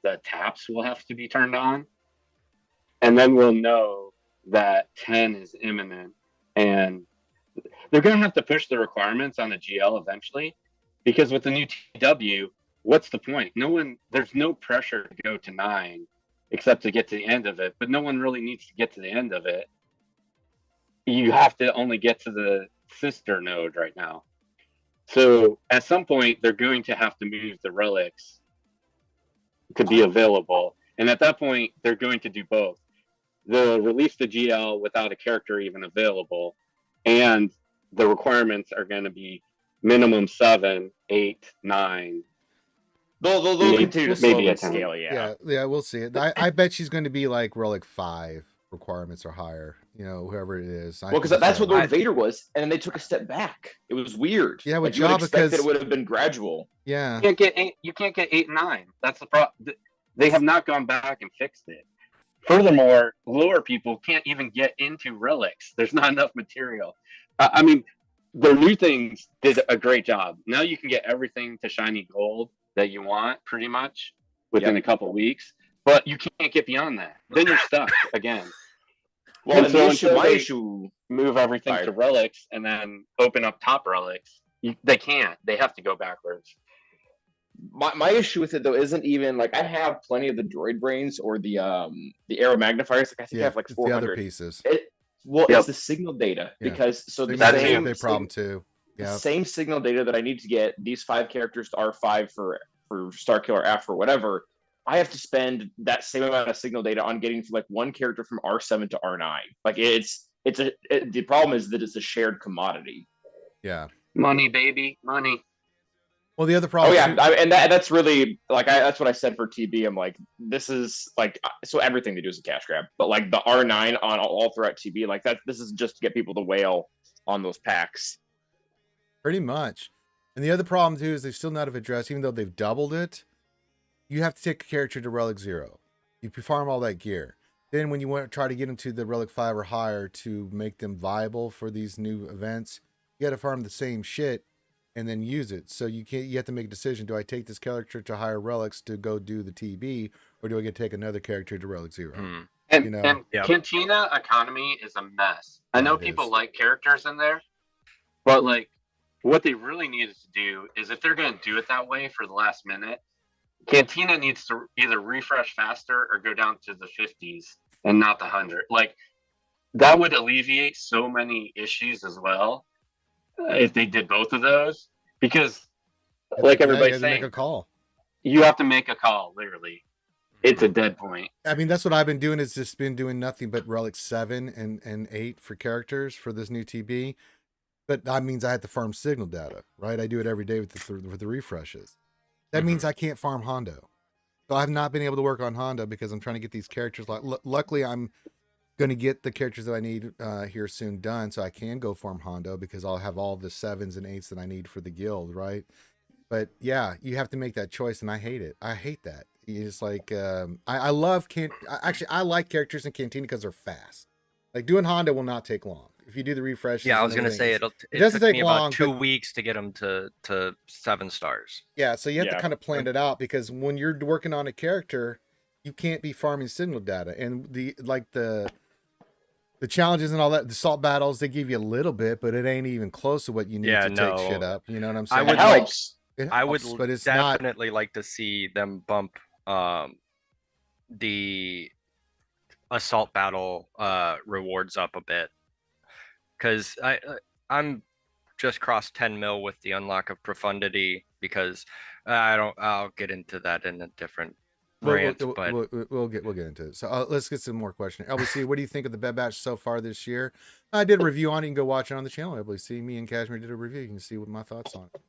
the taps will have to be turned on, and then we'll know that 10 is imminent, and they're going to have to push the requirements on the GL eventually, because with the new TW, what's the point? There's no pressure to go to 9 except to get to the end of it, but no one really needs to get to the end of it. You have to only get to the sister node right now. So at some point, they're going to have to move the relics to be available. And at that point, they're going to do both. They'll release the GL without a character even available. And the requirements are going to be minimum 7, 8, 9. They'll continue to slowly scale, yeah, we'll see it. I bet she's going to be like Relic 5 requirements are higher, whoever it is. Well, because that's what Lord Vader was, and then they took a step back. It was weird. Yeah, with Jabba, because it would have been gradual. Yeah, you can't get 8 and 9. That's the problem. They have not gone back and fixed it. Furthermore, lower people can't even get into relics. There's not enough material. I mean, their new things did a great job. Now you can get everything to shiny gold that you want, pretty much, within a couple weeks. But you can't get beyond that. Then you're stuck again. Well, my issue move everything to relics and then open up top relics. They can't. They have to go backwards. My issue with it though isn't even like I have plenty of the droid brains or the arrow magnifiers. Like I think I have like 400 the other pieces. It's the signal data because that's a big problem too. Yeah, same signal data that I need to get these 5 characters to R5 for Starkiller F or whatever. I have to spend that same amount of signal data on getting like one character from R7 to R9. Like the problem is that it's a shared commodity. Yeah. Money, baby, money. Well, the other problem. Oh yeah, and that's really like that's what I said for TB. I'm like, this is like so everything they do is a cash grab. But like the R9 on all throughout TB, like that. This is just to get people to whale on those packs. Pretty much. And the other problem too is they still not have addressed, even though they've doubled it. You have to take a character to Relic 0. You farm all that gear. Then when you want to try to get them to the Relic 5 or higher to make them viable for these new events, you got to farm the same shit and then use it. So you have to make a decision. Do I take this character to higher relics to go do the TB, or do I get to take another character to Relic 0? And Cantina economy is a mess. I know people like characters in there, but like what they really needed to do is if they're going to do it that way for the last minute, Cantina needs to either refresh faster or go down to the 50s and not the 100. Like that would alleviate so many issues as well if they did both of those. Because, like everybody's saying, make a call. You have to make a call. Literally, it's a dead point. I mean, that's what I've been doing. Is just been doing nothing but Relic 7 and 8 for characters for this new TB. But that means I have to farm signal data, right? I do it every day with the refreshes. That means I can't farm Hondo. So I've not been able to work on Hondo because I'm trying to get these characters. Luckily, I'm going to get the characters that I need here soon done, so I can go farm Hondo because I'll have all the 7s and 8s that I need for the guild, right? But yeah, you have to make that choice, and I hate it. I hate that. You just like I love I like characters in Cantina because they're fast. Like doing Hondo will not take long. If you do the refresh, I was gonna say it doesn't take me long. About 2 weeks to get them to 7 stars. Yeah, so you have to kind of plan it out because when you're working on a character, you can't be farming signal data, and the challenges and all that, the salt battles, they give you a little bit, but it ain't even close to what you need to take shit up. You know what I'm saying? It helps. It I would helps, but it's not. definitely like to see them bump the assault battle rewards up a bit, because I'm just crossed 10 mil with the unlock of profundity, because I'll get into that in a different rant, but We'll get into it. So let's get some more questions. LBC, what do you think of the Bed Batch so far this year? I did a review on it. You can go watch it on the channel. LBC, me and Cashmere did a review. You can see what my thoughts on it.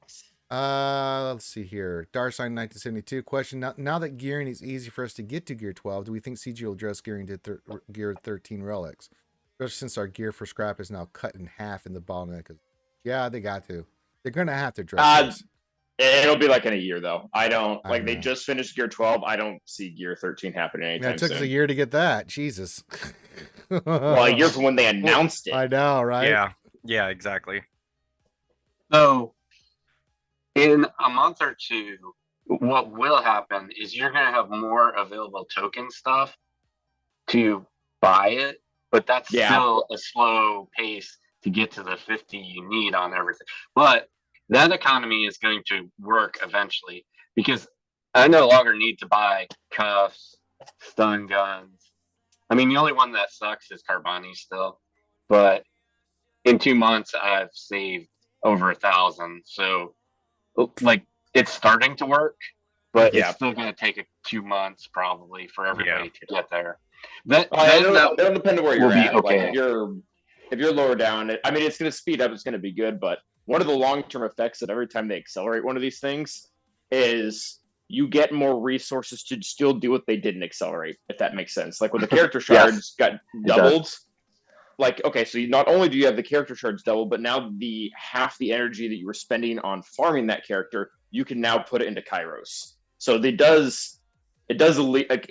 Let's see here. Darsign 1972 question. Now that gearing is easy for us to get to gear 12, do we think CG will address gearing to gear 13 relics? Especially since our gear for scrap is now cut in half in the bottleneck. Yeah, they got to. They're gonna have to address this. It'll be like in a year, though. They just finished Gear 12. I don't see Gear 13 happening anytime soon. It took us a year to get that. Jesus. Well, a year from when they announced it. I know, right? Yeah, exactly. So, in a month or two, what will happen is you're going to have more available token stuff to buy it, but that's still a slow pace to get to the 50 you need on everything. But that economy is going to work eventually, because I no longer need to buy cuffs, stun guns. I mean, the only one that sucks is Carboni still, but in 2 months I've saved over 1,000. So, like, it's starting to work, but it's still going to take 2 months probably for everybody to get there. It'll depend on where you're at. Okay. Like, if you're lower down, I mean, it's going to speed up. It's going to be good, but one of the long-term effects of every time they accelerate one of these things is you get more resources to still do what they didn't accelerate, if that makes sense. Like when the character shards got doubled, like, okay, so not only do you have the character shards doubled, but now the half the energy that you were spending on farming that character, you can now put it into Kairos. So it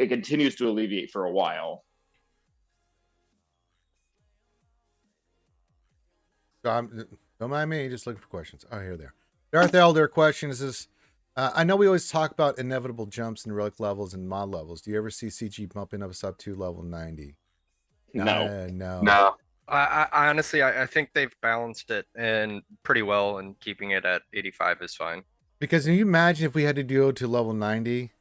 continues to alleviate for a while. Don't mind me, just looking for questions. Oh, here they are. Darth Elder question is this. I know we always talk about inevitable jumps in relic levels and mod levels. Do you ever see CG bumping us up to level 90? No. I honestly, I think they've balanced it and pretty well, and keeping it at 85 is fine. Because can you imagine if we had to go to level 90,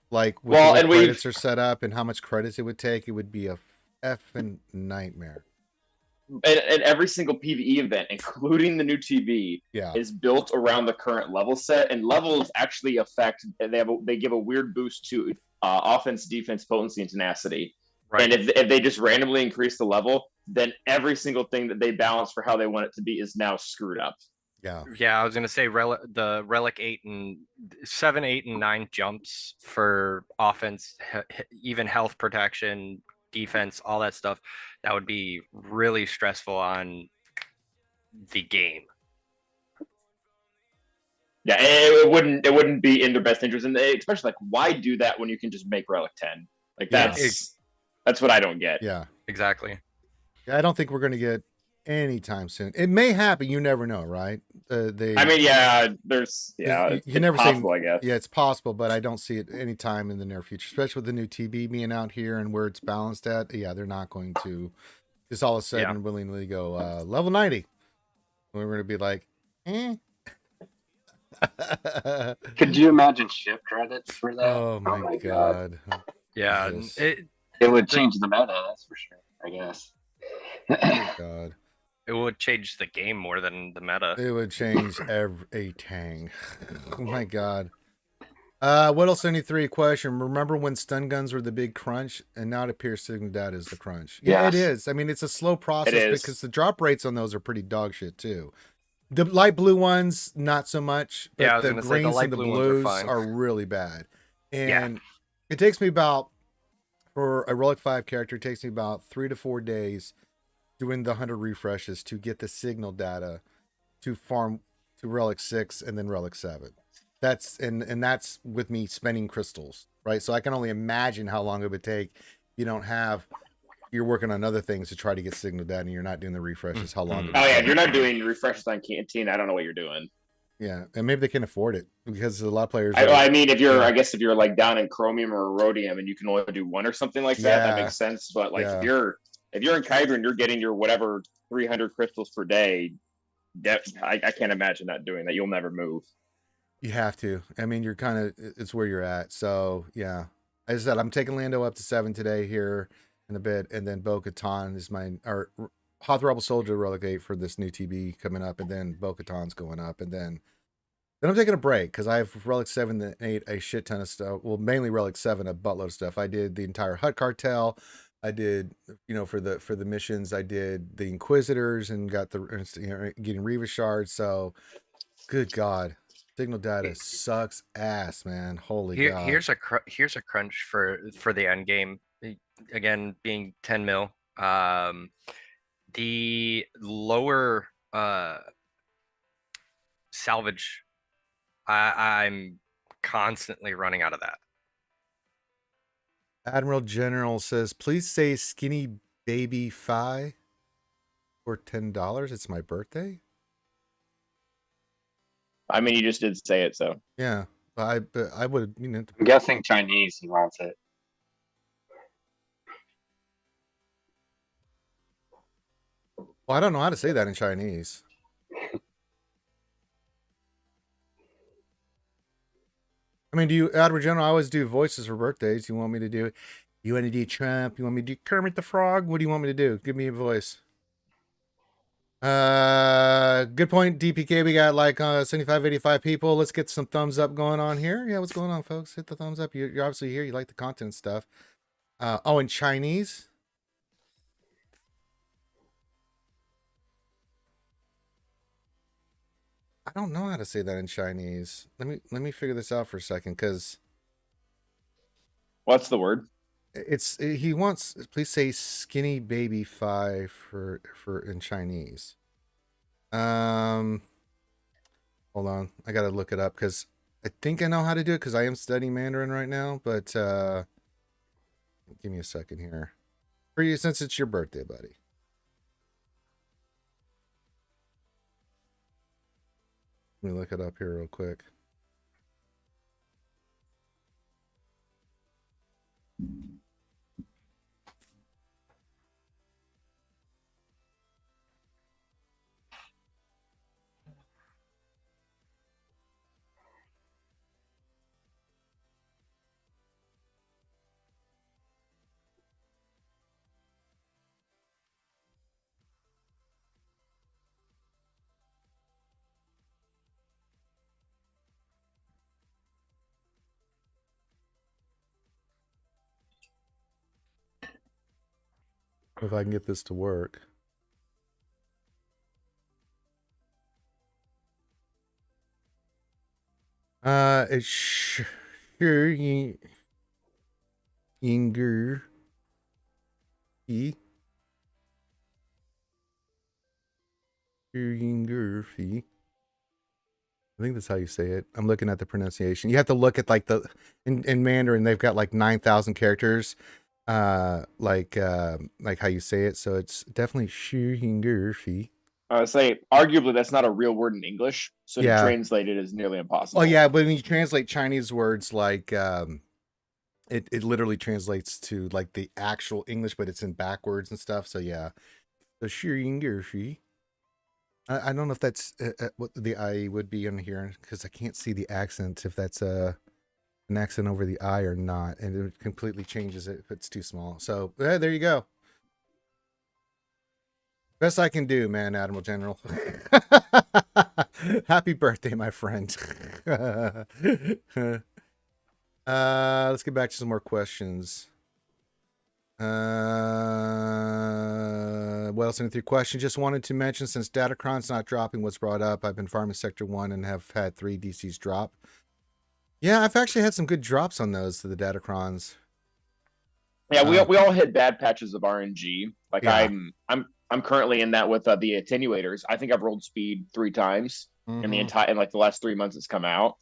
like with the way credits are set up and how much credits it would take? It would be a effing nightmare. And every single PvE event, including the new TV, is built around the current level set, and levels actually affect. They give a weird boost to offense, defense, potency, and tenacity. Right. And if they just randomly increase the level, then every single thing that they balance for how they want it to be is now screwed up. Yeah. I was gonna say the relic 8 and 7, 8, and 9 jumps for offense, even health protection, defense, all that stuff, that would be really stressful on the game. Yeah, it wouldn't be in their best interest, and especially, like, why do that when you can just make relic 10? Like, that's what I don't get. Yeah, exactly. Yeah, I don't think we're going to get anytime soon. It may happen. You never know, right? There's you never possible, say, I guess. Yeah, it's possible, but I don't see it anytime in the near future, especially with the new TB being out here and where it's balanced at. Yeah, they're not going to just all of a sudden willingly go level 90. We're going to be like, Could you imagine ship credits for that? Oh my god. Yeah, it would change the meta, that's for sure, I guess. Oh god. It would change the game more than the meta. It would change everything. Oh my god. What else? 73 question. Remember when stun guns were the big crunch, and now it appears signal data is the crunch? Yeah, it is. I mean, it's a slow process because the drop rates on those are pretty dog shit too. The light blue ones, not so much. But the greens and the blues are really bad. And it takes me about, for a Relic 5 character, it takes me about 3 to 4 days doing the 100 refreshes to get the signal data to farm to Relic 6 and then Relic 7. That's and that's with me spending crystals, right? So I can only imagine how long it would take. You're working on other things to try to get signal data and you're not doing the refreshes. How long? If you're not doing refreshes on Canteen, I don't know what you're doing. Yeah, and maybe they can afford it because a lot of players. I mean, if you're, yeah. I guess if you're like down in chromium or rhodium and you can only do one or something like that, that Yeah. makes sense. But like Yeah. if you're in Kyber and you're getting your whatever 300 crystals per day, I can't imagine that doing that. You'll never move. You have to. I mean, you're kind of, it's where you're at. So yeah, as I said, I'm taking Lando up to 7 today here in a bit, and then Bo-Katan is or Hoth Rebel Soldier Relic 8 for this new TB coming up, and then Bo-Katan's going up, and then I'm taking a break because I have Relic 7 and 8, a shit ton of stuff. Well, mainly Relic 7, a buttload of stuff. I did the entire Hut Cartel. I did, for the missions, I did the Inquisitors and got getting Riva shards. So, good God, signal data sucks ass, man. Holy God. Here's a crunch for the end game. Again, being 10 mil. The lower salvage, I'm constantly running out of that. Admiral General says, please say skinny baby fi for $10. It's my birthday. I mean, you just did say it, so Yeah, I would, I'm guessing Chinese. He wants it. Well, I don't know how to say that in Chinese. I mean, Admiral General, I always do voices for birthdays. You want me to do, you want to do Trump? You want me to do Kermit the Frog? What do you want me to do? Give me a voice. Good point, DPK. We got like 75, 85 people. Let's get some thumbs up going on here. Yeah, what's going on, folks? Hit the thumbs up. You're obviously here. You like the content stuff. Oh, in Chinese? I don't know how to say that in Chinese. Let me figure this out for a second, because what's the word? He wants, please say skinny baby fi for in Chinese. Hold on, I gotta look it up because I think I know how to do it because I am studying Mandarin right now. But give me a second here for you, since it's your birthday, buddy. Let me look it up here real quick. If I can get this to work. It's sure Yinger E. Yinger. I think that's how you say it. I'm looking at the pronunciation. You have to look at like in Mandarin, they've got like 9,000 characters, like how you say it. So it's definitely Shi. I would say arguably that's not a real word in English, so Yeah. to translate it is nearly impossible. Oh yeah, but when you translate Chinese words, like it literally translates to like the actual English, but it's in backwards and stuff. So yeah, so Shi. I don't know if that's what the I would be in here because I can't see the accent, if that's an accent over the I or not, and it completely changes it if it's too small. So there you go. Best I can do, man, Admiral General. Happy birthday, my friend. Let's get back to some more questions. What else? Any 3 questions? Just wanted to mention, since Datacron's not dropping what's brought up, I've been farming Sector 1 and have had 3 DCs drop. Yeah, I've actually had some good drops on those to the Datacrons. Yeah, we all hit bad patches of RNG. Like Yeah. I'm currently in that with the attenuators. I think I've rolled speed 3 times in the entire, in like the last 3 months it's come out.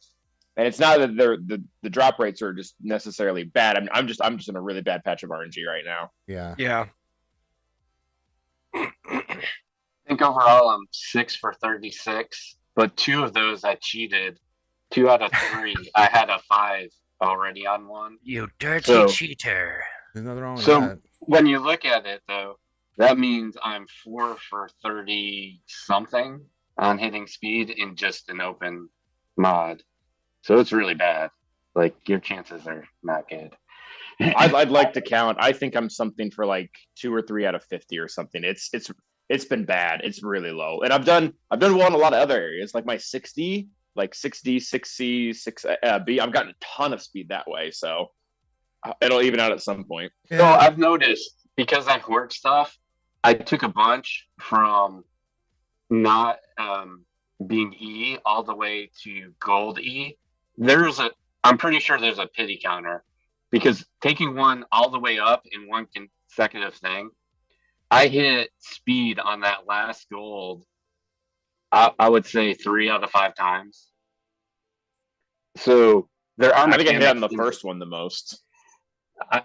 And it's not that the drop rates are just necessarily bad. I'm just in a really bad patch of RNG right now. Yeah. Yeah. I think overall I'm 6 for 36 but 2 of those I cheated. 2 out of 3, I had a 5 already on one. You dirty So- cheater. There's nothing wrong with So that. when you look at it, though, that means I'm 4 for 30 something on hitting speed in just an open mod. So it's really bad. Like, your chances are not good. I'd like to count. I think I'm something for like 2 or 3 out of 50 or something. It's been bad. It's really low. And I've done well in a lot of other areas, like my 60, like 6D, 6C, 6B. I've gotten a ton of speed that way. So it'll even out at some point. So I've noticed, because I hoard stuff, I took a bunch from not being E all the way to gold E. I'm pretty sure there's a pity counter, because taking one all the way up in one consecutive thing, I hit speed on that last gold, I would say 3 out of 5 times. So there are I think I hit on the mechanics first one the most. I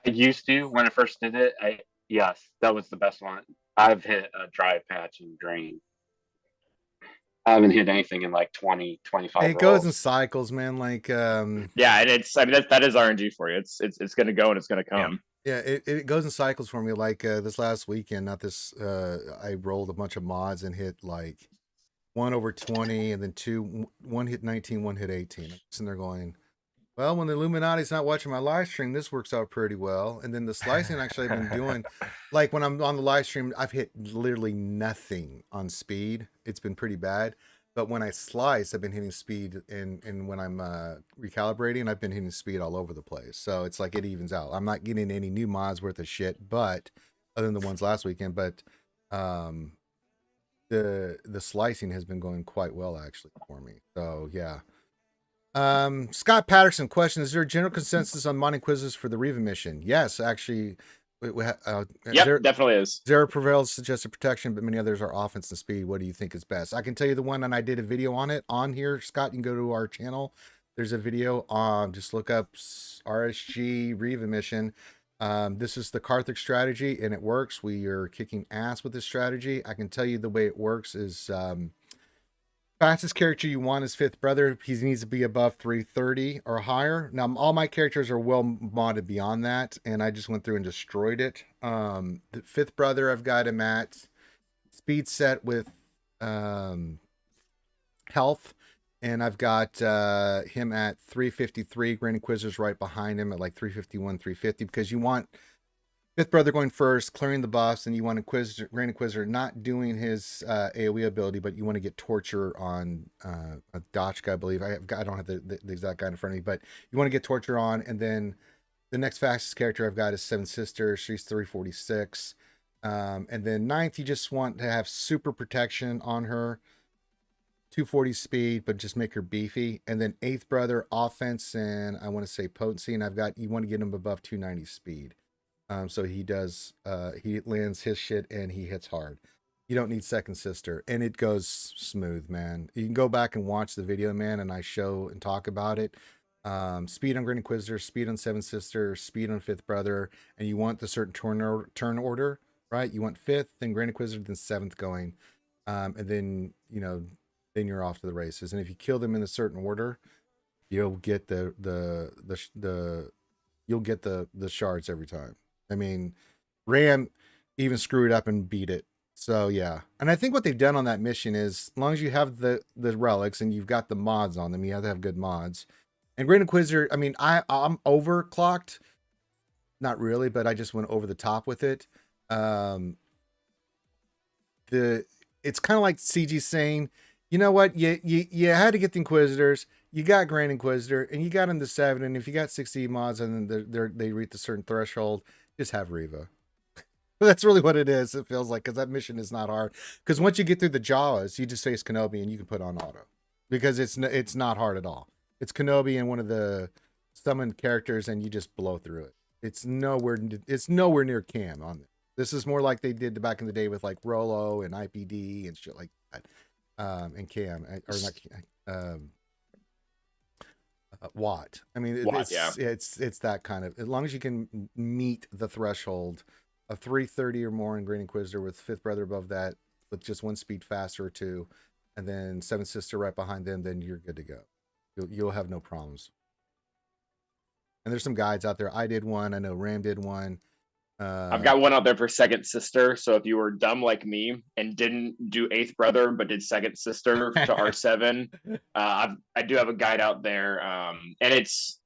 used to when I first did it. Yes, that was the best one. I've hit a dry patch and drain. I haven't hit anything in like 20, 25 It goes in rolls. cycles, man. Like, Yeah, and that is RNG for you. It's gonna go and it's gonna come. yeah, it goes in cycles for me. Like this last weekend, not this. I rolled a bunch of mods and hit like 1 over 20, and then one hit 19, one hit 18. I'm sitting there going, well, when the Illuminati's not watching my live stream, this works out pretty well. And then the slicing actually I've been doing, like when I'm on the live stream, I've hit literally nothing on speed. It's been pretty bad. But when I slice, I've been hitting speed, and when I'm recalibrating, I've been hitting speed all over the place. So it's like it evens out. I'm not getting any new mods worth of shit, but other than the ones last weekend. But the slicing has been going quite well actually for me. So yeah. Scott Patterson question: is there a general consensus on mod Inquisitors for the Riva mission? Yes, actually. Yep, definitely is. Zero prevails suggested protection, but many others are offense and speed. What do you think is best? I can tell you the one, and I did a video on it on here. Scott, you can go to our channel. There's a video on, just look up RSG Riva mission. This is the Carthage strategy, and it works. We are kicking ass with this strategy. I can tell you the way it works is fastest character you want is Fifth Brother. He needs to be above 330 or higher. Now, all my characters are well modded beyond that, and I just went through and destroyed it. The Fifth Brother, I've got him at speed set with health, and I've got him at 353. Grand Inquisitor's right behind him at like 351, 350, because you want Fifth Brother going first, clearing the buffs, and you want Grand Inquisitor not doing his AoE ability, but you want to get Torture on a Dotchka, I believe. I don't have the exact guy in front of me, but you want to get Torture on, and then the next fastest character I've got is Seven Sisters. She's 346. And then ninth, you just want to have super protection on her, 240 speed, but just make her beefy. And then eighth brother, offense, and I want to say potency, and you want to get him above 290 speed. So he does, he lands his shit and he hits hard. You don't need second sister, and it goes smooth, man. You can go back and watch the video, man, and I show and talk about it. Speed on Grand Inquisitor, speed on Seven Sister, speed on Fifth Brother, and you want the certain turn order, right? You want fifth, then Grand Inquisitor, then seventh going, and then then you're off to the races. And if you kill them in a certain order, you'll get the shards every time. I mean, Ram even screwed up and beat it. So yeah, and I think what they've done on that mission is, as long as you have the relics and you've got the mods on them, you have to have good mods. And Grand Inquisitor, I mean, I'm overclocked, not really, but I just went over the top with it. It's kind of like CG saying, you know what, you had to get the Inquisitors, you got Grand Inquisitor, and you got them to 7, and if you got 60 mods and then they reach a certain threshold, just have Riva. That's really what it is. It feels like, because that mission is not hard. Because once you get through the Jawas, you just face Kenobi and you can put on auto, because it's not hard at all. It's Kenobi and one of the summoned characters, and you just blow through it. It's nowhere near Cam on it. This is more like they did back in the day with like Rolo and IPD and shit like that, and Cam or not. Watt. I mean, it's that kind of, as long as you can meet the threshold of 330 or more in Grand Inquisitor with Fifth Brother above that, with just 1 speed faster or 2, and then Seventh Sister right behind them, then you're good to go. You'll have no problems. And there's some guides out there. I did one. I know Ram did one. I've got one out there for Second Sister. So if you were dumb like me and didn't do Eighth Brother but did Second Sister to R7, I do have a guide out there, and it's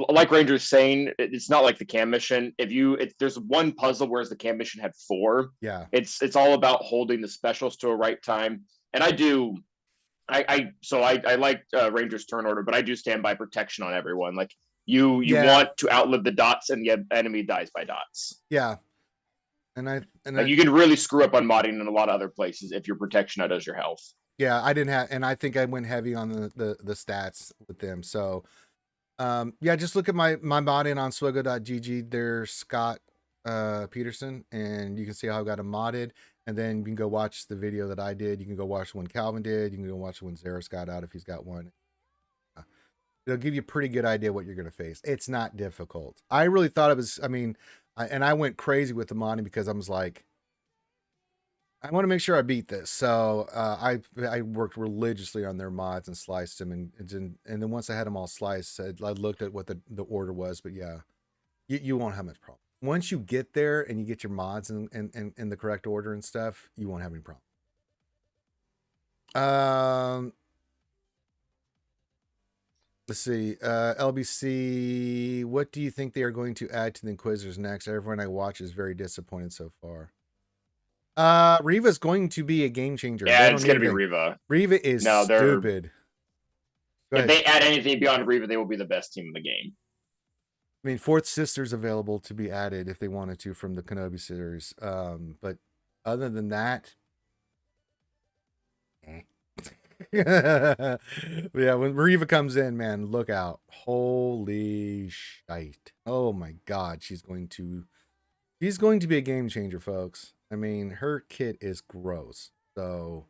like Ranger's saying. It's not like the cam mission. There's one puzzle, whereas the cam mission had 4. Yeah, it's all about holding the specials to a right time. And I do. I like Ranger's turn order, but I do stand by protection on everyone. Like you want to outlive the dots, and the enemy dies by dots. Yeah, you can really screw up on modding in a lot of other places if your protection outdoes your health. Yeah, I didn't have, and I think I went heavy on the stats with them. So, yeah, just look at my modding on SWGOH.gg. There's Scott Peterson, and you can see how I got him modded. And then you can go watch the video that I did. You can go watch the one Calvin did. You can go watch the one Zaris got out if he's got one. It'll give you a pretty good idea what you're going to face. It's not difficult. I really thought it was, I went crazy with the modding because I was like, I want to make sure I beat this. So I worked religiously on their mods and sliced them. And then once I had them all sliced, I looked at what the order was. But yeah, you won't have much problem. Once you get there and you get your mods in the correct order and stuff, you won't have any problem. Let's see. LBC, what do you think they are going to add to the Inquisitors next? Everyone I watch is very disappointed so far. Riva's going to be a game changer. Yeah, it's going to be Riva. Riva is stupid. If they add anything beyond Riva, they will be the best team in the game. I mean, Fourth Sister's available to be added if they wanted to from the Kenobi series. But other than that, yeah, when Riva comes in, man, look out. Holy shite. Oh my God. She's going to be a game changer, folks. I mean, her kit is gross. So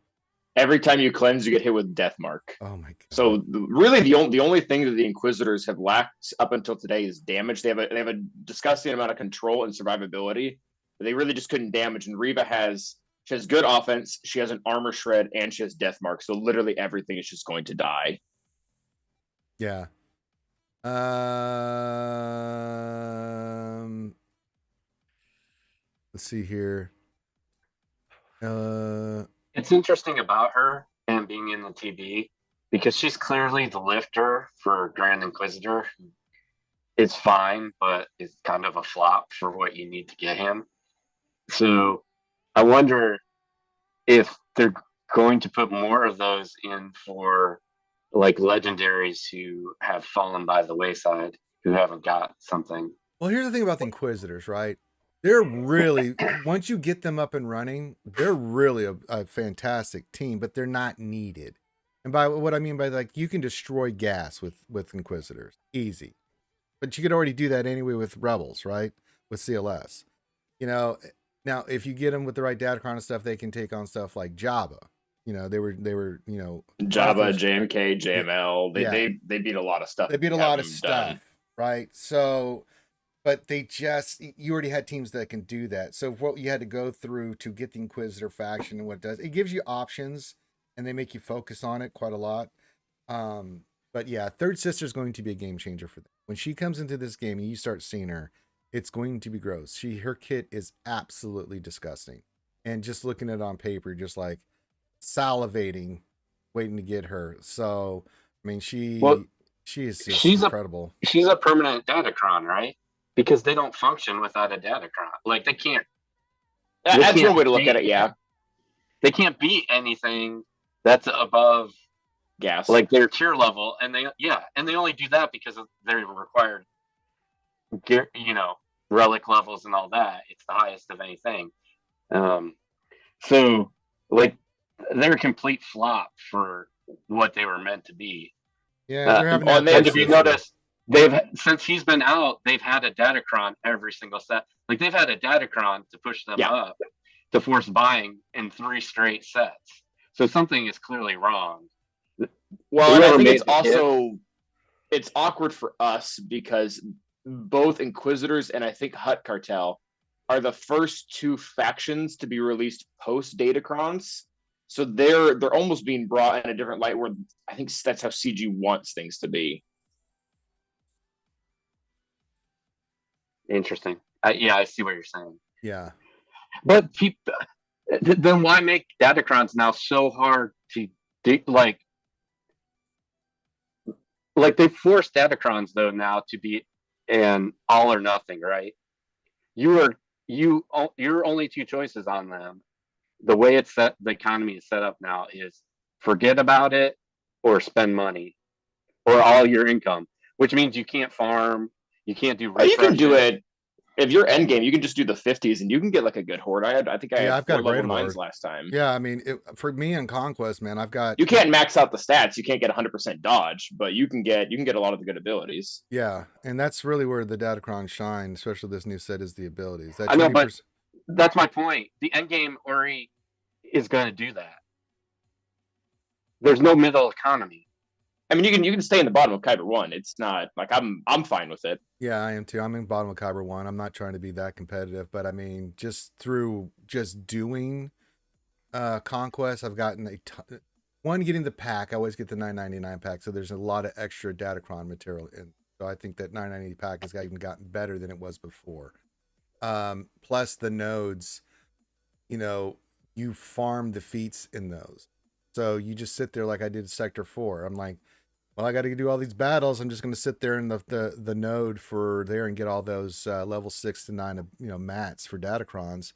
every time you cleanse, you get hit with Death Mark. Oh my God. So really, the only thing that the Inquisitors have lacked up until today is damage. They have a disgusting amount of control and survivability, but they really just couldn't damage. And Riva has good offense. She has an armor shred, and she has Death Mark. So literally everything is just going to die. Yeah. Let's see here. It's interesting about her and being in the TB because she's clearly the lifter for Grand Inquisitor. It's fine, but it's kind of a flop for what you need to get him. So I wonder if they're going to put more of those in for like legendaries who have fallen by the wayside, who haven't got something. Well, here's the thing about the Inquisitors, right? They're really, once you get them up and running, they're really a fantastic team, but they're not needed. And by what I mean by, like, you can destroy gas with Inquisitors. Easy. But you could already do that anyway with Rebels, right? With CLS. You know, now if you get them with the right Datacron and stuff, they can take on stuff like Jabba. You know, they were, you know, Jabba, JMK, JML. They beat a lot of stuff. They beat a lot of stuff, right? So, but you already had teams that can do that. So what you had to go through to get the Inquisitor faction and what it does, it gives you options and they make you focus on it quite a lot. But yeah, Third Sister is going to be a game changer for them. When she comes into this game and you start seeing her, it's going to be gross. Her kit is absolutely disgusting. And just looking at it on paper, just like salivating, waiting to get her. So, I mean, she's incredible. She's a permanent Datacron, right? Because they don't function without a Datacron. Like they can't. That's one way to look at it. Yeah, they can't beat anything that's above gas, like their tier level, and they only do that because of their required, relic levels and all that. It's the highest of anything. So like they're a complete flop for what they were meant to be. Yeah, and if you notice, since he's been out, they've had a Datacron every single set. Like they've had a Datacron to push them up to force buying in 3 straight sets. So something is clearly wrong. Well, and I think it's awkward for us because both Inquisitors and I think Hutt Cartel are the first 2 factions to be released post Datacrons. So they're almost being brought in a different light where I think that's how CG wants things to be. Interesting. Yeah, I see what you're saying. Yeah. But then why make Datacrons now so hard to like they force Datacrons though now to be an all or nothing, right? Your only two choices on them. The way it's set, the economy is set up now is forget about it or spend money or all your income, which means you can't farm, you can't do. You can do it. If you're Endgame, you can just do the 50s and you can get like a good horde. I think I've got a great level 9s horde last time. Yeah, I mean, for me in Conquest, man, I've got. You can't max out the stats. You can't get 100% dodge, but you can get a lot of the good abilities. Yeah, and that's really where the Datacron shine, especially this new set, is the abilities. That I know, but that's my point. The Endgame Ori is going to do that. There's no middle economy. I mean, you can stay in the bottom of Kyber 1. It's not like I'm fine with it. Yeah, I am too. I'm in bottom of Kyber 1. I'm not trying to be that competitive, but I mean, just through doing Conquest, I've gotten a ton. One, getting the pack. I always get the 9.99 pack, so there's a lot of extra Datacron material in. So I think that 9.99 pack has even gotten better than it was before. Plus the nodes, you farm the feats in those. So you just sit there like I did Sector 4. I'm like, well, I got to do all these battles. I'm just going to sit there in the node for there and get all those level 6 to 9 mats for Datacrons.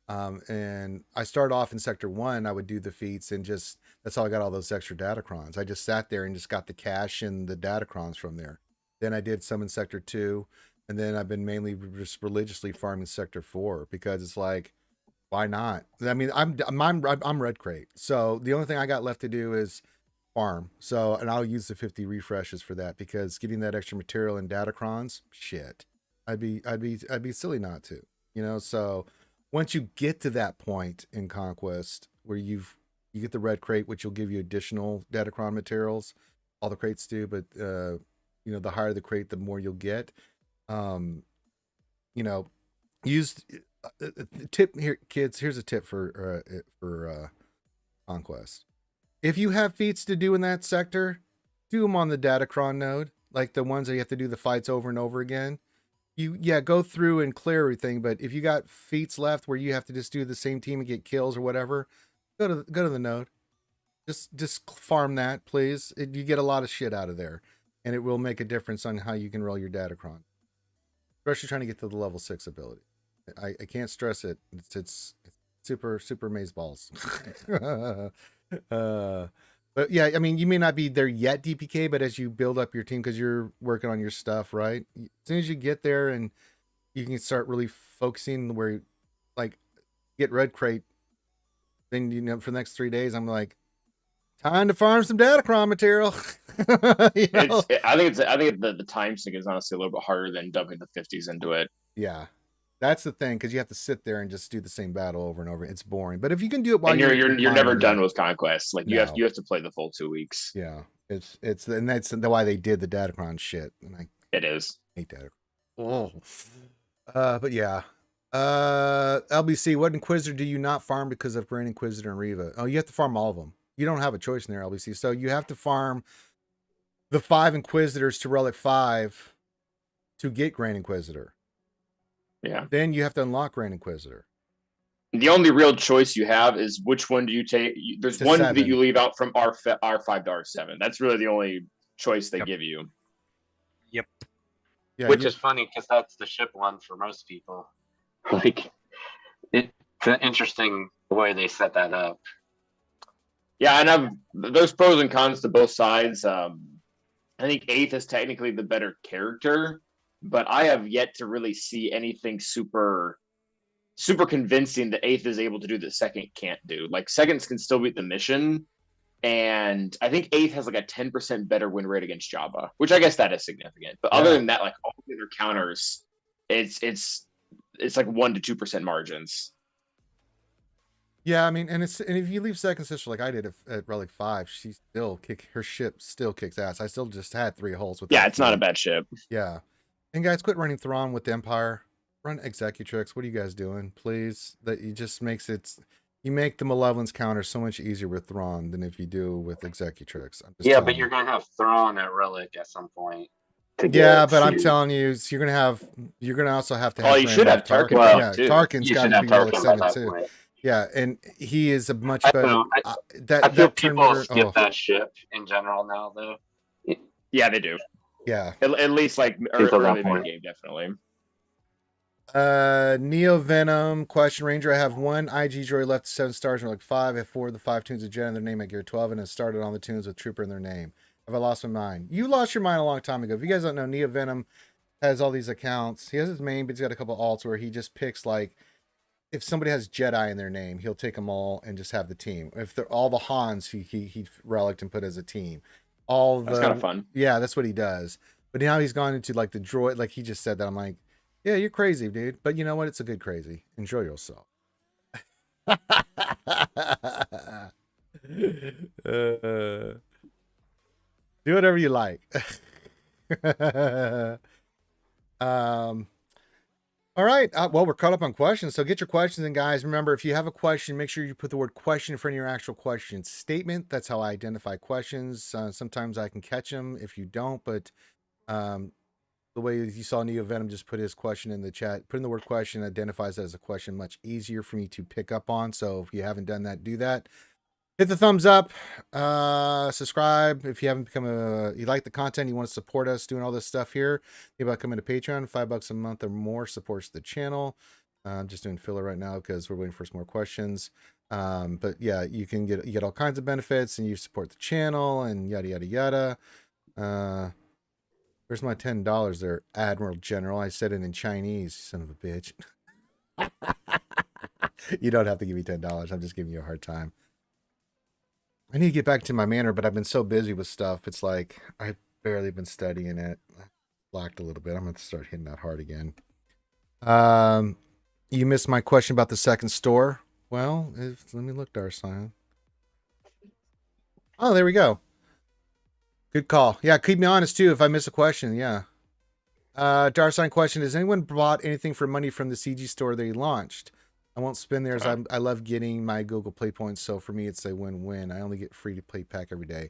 And I started off in Sector 1. I would do the feats and that's how I got all those extra Datacrons. I just sat there and just got the cash and the Datacrons from there. Then I did some in Sector 2. And then I've been mainly just religiously farming Sector 4 because it's like, why not? I mean, I'm Red Crate. So the only thing I got left to do is farm. So, and I'll use the 50 refreshes for that because getting that extra material in Datacrons, shit. I'd be silly not to, so once you get to that point in Conquest where you get the Red Crate, which will give you additional Datacron materials, all the crates do, but the higher the crate, the more you'll get. Use tip here, kids. Here's a tip for Conquest. If you have feats to do in that sector, do them on the Datacron node, like the ones that you have to do the fights over and over again. Go through and clear everything. But if you got feats left where you have to just do the same team and get kills or whatever, go to the node. Just farm that, please. You get a lot of shit out of there, and it will make a difference on how you can roll your Datacron, especially trying to get to the level 6 ability. I can't stress it. It's super maze balls. But yeah, I mean, you may not be there yet, DPK, but as you build up your team, because you're working on your stuff, right? As soon as you get there and you can start really focusing where, like, get Red Crate, then for the next 3 days, I'm like, time to farm some Datacron material. I think the time sink is honestly a little bit harder than dumping the 50s into it. Yeah. That's the thing, because you have to sit there and just do the same battle over and over. It's boring. But if you can do it while you're never done with Conquest, like you have to play the full 2 weeks. Yeah, it's and that's why they did the Datacron shit. And it is. Hate Datacron. But yeah, LBC. What Inquisitor do you not farm because of Grand Inquisitor and Riva? Oh, you have to farm all of them. You don't have a choice in there, LBC. So you have to farm the 5 Inquisitors to Relic 5 to get Grand Inquisitor. Yeah. Then you have to unlock Grand Inquisitor. The only real choice you have is which one do you take. There's one 7. That you leave out from R5 to R7. That's really the only choice they give you. Yep. Yeah, which is funny because that's the ship one for most people. Like, it's an interesting way they set that up. Yeah, and there's pros and cons to both sides. I think 8th is technically the better character, but I have yet to really see anything super convincing that 8th is able to do that 2nd can't do. Like, 2nds can still beat the mission, and I think 8th has like a 10% better win rate against Jabba, which I guess that is significant. But other than that, like all the other counters, it's like 1% to 2% margins. Yeah, I mean, and if you leave 2nd sister like I did at Relic 5, her ship still kicks ass. I still just had 3 holes with. Yeah, it's not a bad ship. Yeah. And guys, quit running Thrawn with the Empire. Run Executrix. What are you guys doing? Please. That it just makes it. You make the malevolence counter so much easier with Thrawn than if you do with Executrix. I'm just Yeah, telling but you. you're gonna have Thrawn at Relic at some point. Yeah, but I'm telling you, you're gonna also have to have. Oh, you should have Tarkin Well, Relic too. Tarkin's You got should to have be Relic Tarkin by 7 that too. point. Yeah, and he is a much I better. know. I that feel that turn people meter. skip Oh, that ship in general now, though. Yeah, they do. yeah. At least like Until that early point. mid game, definitely. Neo Venom question Ranger. I have one IG droid left 7 stars and like 5. I have 4 of the 5 tunes of Jedi in their name at Gear 12 and have started on the tunes with Trooper in their name. Have I lost my mind? You lost your mind a long time ago. If you guys don't know, Neo Venom has all these accounts. He has his main, but he's got a couple alts where he just picks like if somebody has Jedi in their name, he'll take them all and just have the team. If they're all the Hans, he reliced and put as a team. All That's the kind of fun. Yeah, that's what he does. But now he's gone into like the droid, like he just said that. I'm like, yeah, you're crazy, dude. But you know what? It's a good crazy. Enjoy yourself. Do whatever you like. All right. Well, we're caught up on questions. So get your questions in, guys. Remember, if you have a question, make sure you put the word question in front of your actual question statement. That's how I identify questions. Sometimes I can catch them if you don't, but the way you saw Neo Venom just put his question in the chat, putting the word question identifies it as a question much easier for me to pick up on. So if you haven't done that, do that. Hit the thumbs up, subscribe if you haven't become you like the content, you want to support us doing all this stuff here. Think about coming to Patreon, $5 a month or more supports the channel. I'm just doing filler right now because we're waiting for some more questions. But yeah, you get all kinds of benefits and you support the channel and yada yada yada. Where's my $10 there, Admiral General? I said it in Chinese, son of a bitch. You don't have to give me $10. I'm just giving you a hard time. I need to get back to my manner, but I've been so busy with stuff. It's like I've barely been studying it. I lacked a little bit. I'm going to start hitting that hard again. You missed my question about the second store. Well, let me look, Darsign. Oh, there we go. Good call. Yeah, keep me honest too if I miss a question. Yeah. Darsign question: has anyone bought anything for money from the CG store they launched? I won't spend theirs. I love getting my Google Play points, so for me it's a win-win. I only get free to play pack every day.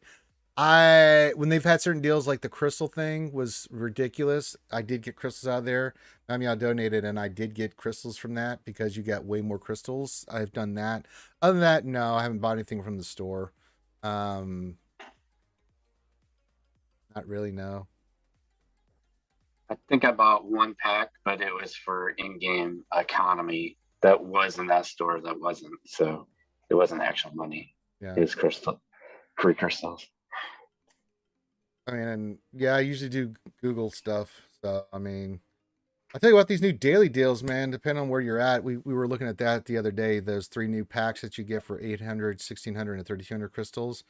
When they've had certain deals, like the crystal thing was ridiculous. I did get crystals out of there. I mean, I donated and I did get crystals from that because you got way more crystals. I've done that. Other than that, no, I haven't bought anything from the store. Not really, no. I think I bought one pack, but it was for in-game economy. That was in that store. That wasn't. So it wasn't actual money. Yeah. It was free crystals. I mean, and yeah, I usually do Google stuff. So, I mean, I'll tell you what, these new daily deals, man, depending on where you're at. We were looking at that the other day. Those 3 new packs that you get for 800, 1600, and 3200 crystals.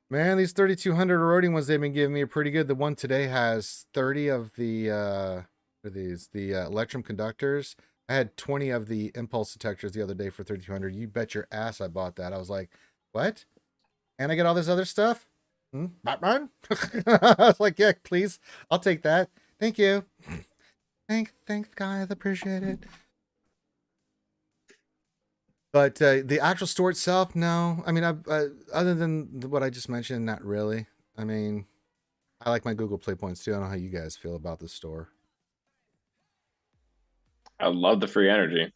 Man, these 3200 eroding ones they've been giving me are pretty good. The one today has 30 of the, what are these? The electrum conductors. I had 20 of the impulse detectors the other day for 3200. You bet your ass I bought that. I was like, what? And I get all this other stuff? Batman? I was like, yeah, please. I'll take that. Thank you. Thanks, guys. Appreciate it. But the actual store itself, no. I mean, other than what I just mentioned, not really. I mean, I like my Google Play points too. I don't know how you guys feel about the store. I love the free energy.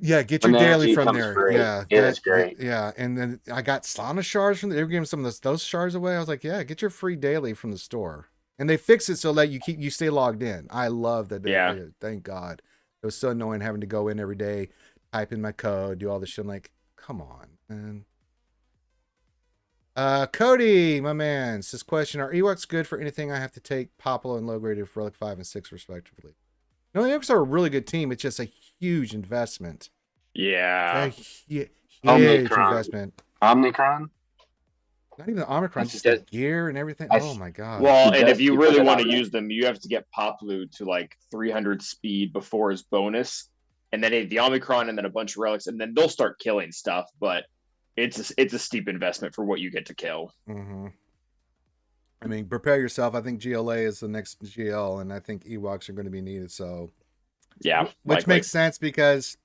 Yeah, get your daily from there. Free. Yeah, It's great. Yeah, and then I got sauna shards from. They were giving some of those shards away. I was like, yeah, get your free daily from the store. And they fix it so that you stay logged in. I love that. Yeah. Thank God. It was so annoying having to go in every day, type in my code, do all this shit. I'm like, come on, man. Cody, my man, says question: are Ewoks good for anything I have to take Popolo and low graded for Relic 5 and 6 respectively? No, the Ewoks are a really good team. It's just a huge investment. Yeah. Huge Omicron. investment. Omicron? Not even the Omicron, That's just the just- gear and everything. I- Oh my God. Well, and Yes, if you you really put it want on to there. use them, you have to get Poplu to like 300 speed before his bonus, and then the Omicron, and then a bunch of relics, and then they'll start killing stuff. But it's a steep investment for what you get to kill. Mm-hmm. I mean, prepare yourself. I think GLA is the next GL, and I think Ewoks are going to be needed. So, Yeah, which likely. makes sense because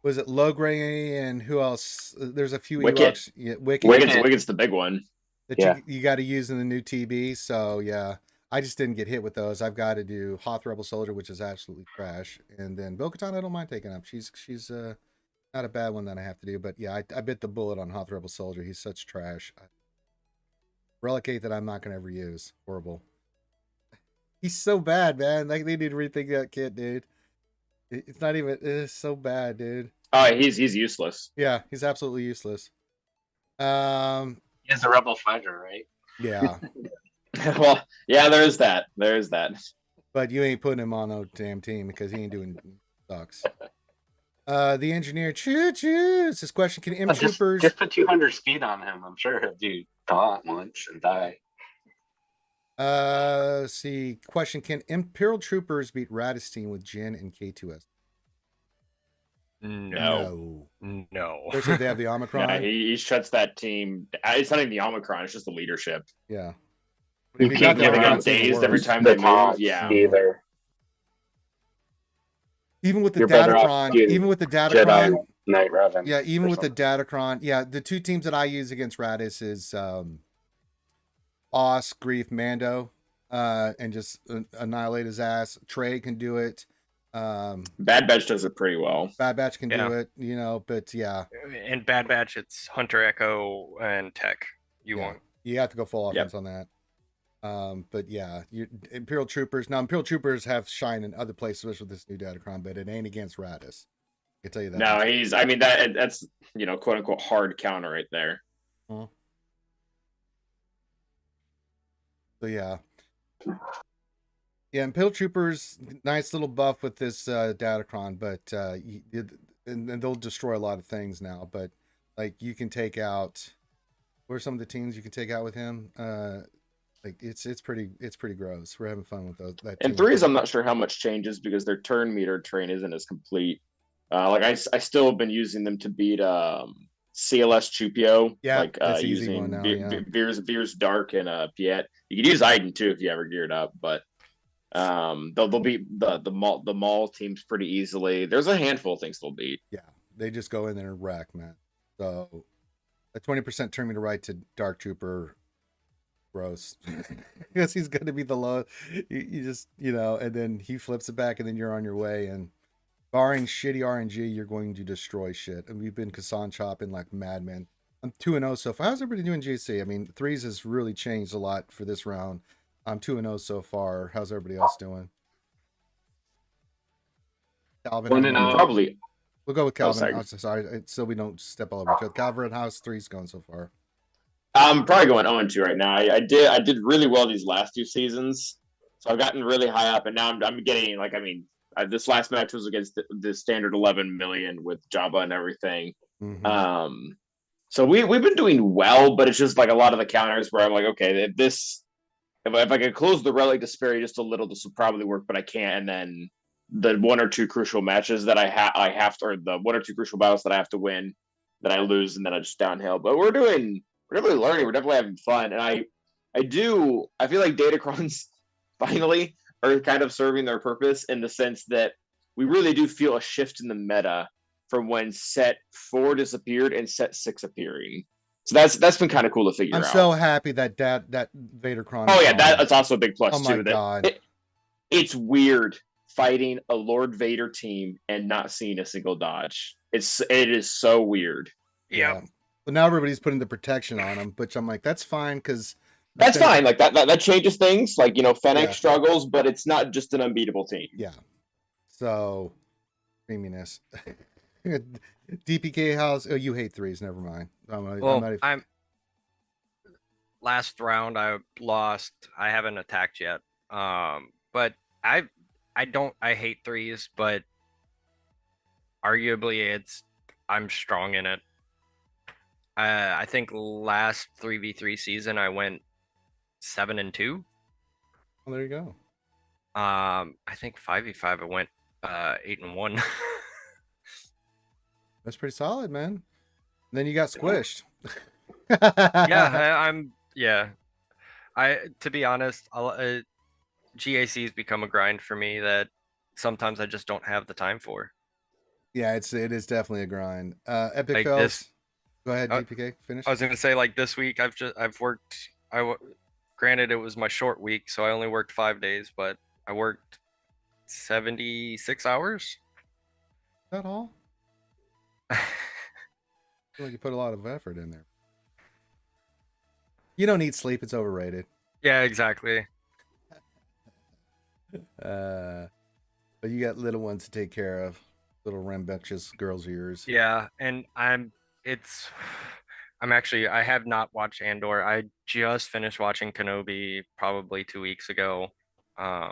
Was it Logray and who else? There's a few Wicket. Ewoks. Yeah, Wicket. Wicked's the big one. That Yeah. you got to use in the new TB. So yeah, I just didn't get hit with those. I've got to do Hoth Rebel Soldier, which is absolutely trash, and then Bo-Katan I don't mind taking up. She's not a bad one that I have to do, but yeah, I bit the bullet on Hoth Rebel Soldier. He's such trash. Relicate that I'm not gonna ever use. Horrible. He's so bad, man. Like they need to rethink that kit, dude. It's not even. It's so bad, dude. Oh, he's useless. Yeah, he's absolutely useless. He's a rebel fighter, right? Yeah, Well, yeah, there's that. There's that. but you ain't putting him on no damn team because he ain't doing sucks. The engineer choose this question: can M troopers Just put 200 speed on him. I'm sure he'll do taunt once and die. see question: can Imperial troopers beat Radis team with Jin and K2S? No. Especially if they have the Omicron. Yeah, he shuts that team. It's not even the Omicron. It's just the leadership. Yeah. You If you can't got the get Omicron, him it's even dazed every worse. time The they move. taunts Yeah. either. Even with the You're better off Datacron, getting even with the Jedi Datacron, Knight Revan. yeah, even or with the something. Datacron, yeah, the two teams that I use against Radis is Os, Grief, Mando, and just annihilate his ass. Trey can do it. Bad Batch does it pretty well. Bad Batch can Yeah. do it, you know, but yeah, In Bad Batch, it's Hunter, Echo, and Tech. You Yeah. want. you have to go full Yep. offense on that. But yeah, Imperial Troopers. Now, Imperial Troopers have shine in other places, especially with this new Datacron, but it ain't against Radis. I can tell you that. No, much. he's. I mean that's quote unquote hard counter right there. So yeah. Yeah, Imperial Troopers, nice little buff with this Datacron, but and they'll destroy a lot of things now. But like you can take out, what are some of the teams you can take out with him? Like it's pretty gross. We're having fun with those. That And team. threes, I'm not sure how much changes because their turn meter train isn't as complete. Like I still have been using them to beat CLS Chupio. Yeah, like that's the easy using one now, yeah. Veers Dark and Piet. You can use Iden too if you ever geared up, but they'll beat the mall teams pretty easily. There's a handful of things they'll beat. Yeah, they just go in there and wreck, man. So a 20% turn me to right to Dark Trooper, gross. Because he's going to be the low. You just, and then he flips it back and then you're on your way. And barring shitty RNG, you're going to destroy shit. And we've been Kassan chopping like madmen. I'm 2-0 so far. How's everybody doing GC? I mean, threes has really changed a lot for this round. I'm 2-0 so far. How's everybody else doing? Calvin, 1-0. Probably. we'll go with Calvin. sorry. Oh, sorry, so we don't step all over each other. Calvin, how's threes going so far? I'm probably going 0-2 right now. I did really well these last two seasons, so I've gotten really high up, and now I'm getting this last match was against the standard 11 million with Jabba and everything. Mm-hmm. So we've been doing well, but it's just like a lot of the counters where I'm like, okay, if I could close the relic disparity just a little, this would probably work, but I can't. And then the one or two crucial matches that I have to, or the one or two crucial battles that I have to win, that I lose, and then I just downhill. But we're definitely learning. We're definitely having fun, and I feel like Datacrons finally are kind of serving their purpose in the sense that we really do feel a shift in the meta from when set 4 disappeared and set 6 appearing. So that's been kind of cool to figure out. I'm so happy that Vadercron. Oh yeah, that's also a big plus Oh my too. god, It's weird fighting a Lord Vader team and not seeing a single dodge. It is so weird. Yeah. But now everybody's putting the protection on him, which I'm like, that's fine because That's fine. Like that changes things. Like Fennec Yeah. struggles, but it's not just an unbeatable team. Yeah. So, creaminess. DPK house. Oh, you hate threes. Never mind. Well, last round I lost. I haven't attacked yet. But I hate threes, but arguably I'm strong in it. I think last 3v3 season I went 7-2. Well, there you go. I think 5v5 I went 8-1. That's pretty solid, man. And then you got squished. Yeah. To be honest, GAC has become a grind for me that sometimes I just don't have the time for. Yeah, it is definitely a grind. Epic Like fails. this, Go ahead, uh, DPK. Finish. I was gonna say like this week I've worked. Granted it was my short week, so I only worked 5 days, but I worked 76 hours. Is that all? I feel like you put a lot of effort in there. You don't need sleep; it's overrated. Yeah, exactly. But you got little ones to take care of, little rambunctious girls' ears. Yeah, and it's I'm actually I have not watched Andor. I just finished watching Kenobi probably 2 weeks ago.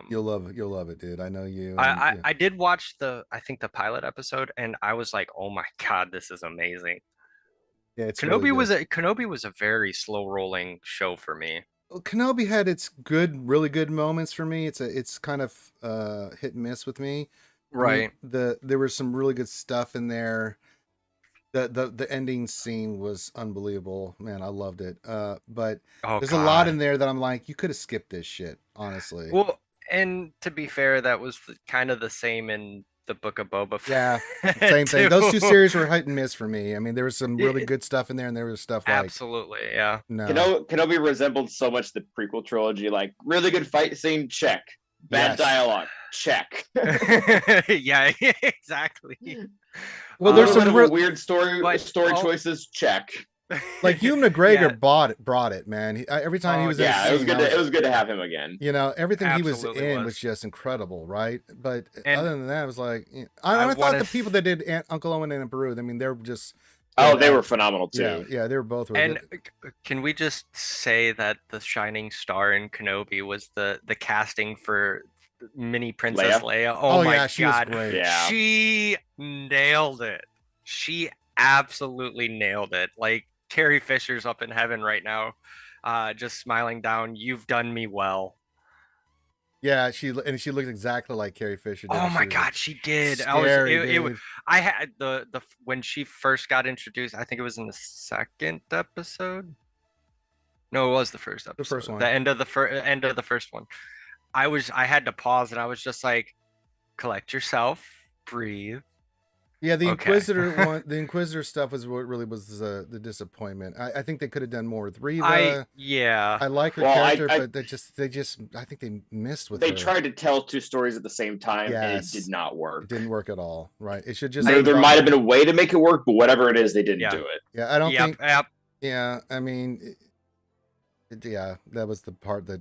You'll love it, dude. I know you. I Yeah. I did watch I think the pilot episode, and I was like, oh my God, this is amazing. Yeah, it's really Kenobi was a very slow rolling show for me. Well, Kenobi had its really good moments for me. It's kind of hit and miss with me. I mean, Right. there was some really good stuff in there. The ending scene was unbelievable. Man, I loved it. But Oh there's a lot in God. there that I'm like, you could have skipped this shit, honestly. Well, and to be fair, that was kind of the same in the Book of Boba Yeah, Fett same thing. Those two too. series were hit and miss for me. I mean, there was some really It- good stuff in there, and there was stuff like, Absolutely, yeah. no. Kenobi resembled so much the prequel trilogy. Like really good fight scene, check. Bad Yes. dialogue, check. Yeah, exactly. Well, A there's little some bit of a weird story but choices, check. like Hugh McGregor Yeah. brought it, man. Every time he Oh, was in a Yeah, it was scene, good. It was good to have him again. you know, everything he was Absolutely in was was. just incredible, right? But And other than that, it was like, I I thought wanna the people that did Uncle Owen and Aunt Beru, I mean, they're just Oh, they good were phenomenal too. yeah, they were both really and good. can we just say that the shining star in Kenobi was the casting for mini Princess Leia? Oh my yeah, she was God. great. Yeah. She nailed it. She absolutely nailed it. Like Carrie Fisher's up in heaven right now, just smiling down. You've done me well. Yeah, she looked exactly like Carrie Fisher did. Oh She my was God, she did. scary, It dude. I had when she first got introduced, I think it was in the second episode. No, it was the first episode. first one. The end of the first one. I had to pause and I was just like, collect yourself, breathe. Yeah, the Okay. Inquisitor stuff was what really was the disappointment. I think they could have done more with Riva. Yeah. I like her Well, character, but they just I think they missed with They her. tried to tell two stories at the same time, and it Yes. did not work. It didn't work at all, right? It should just There might have been a way to make it work, but whatever it is, they didn't Yeah. do it. Yeah, I don't think. Yep. Yeah, I mean, yeah, that was the part that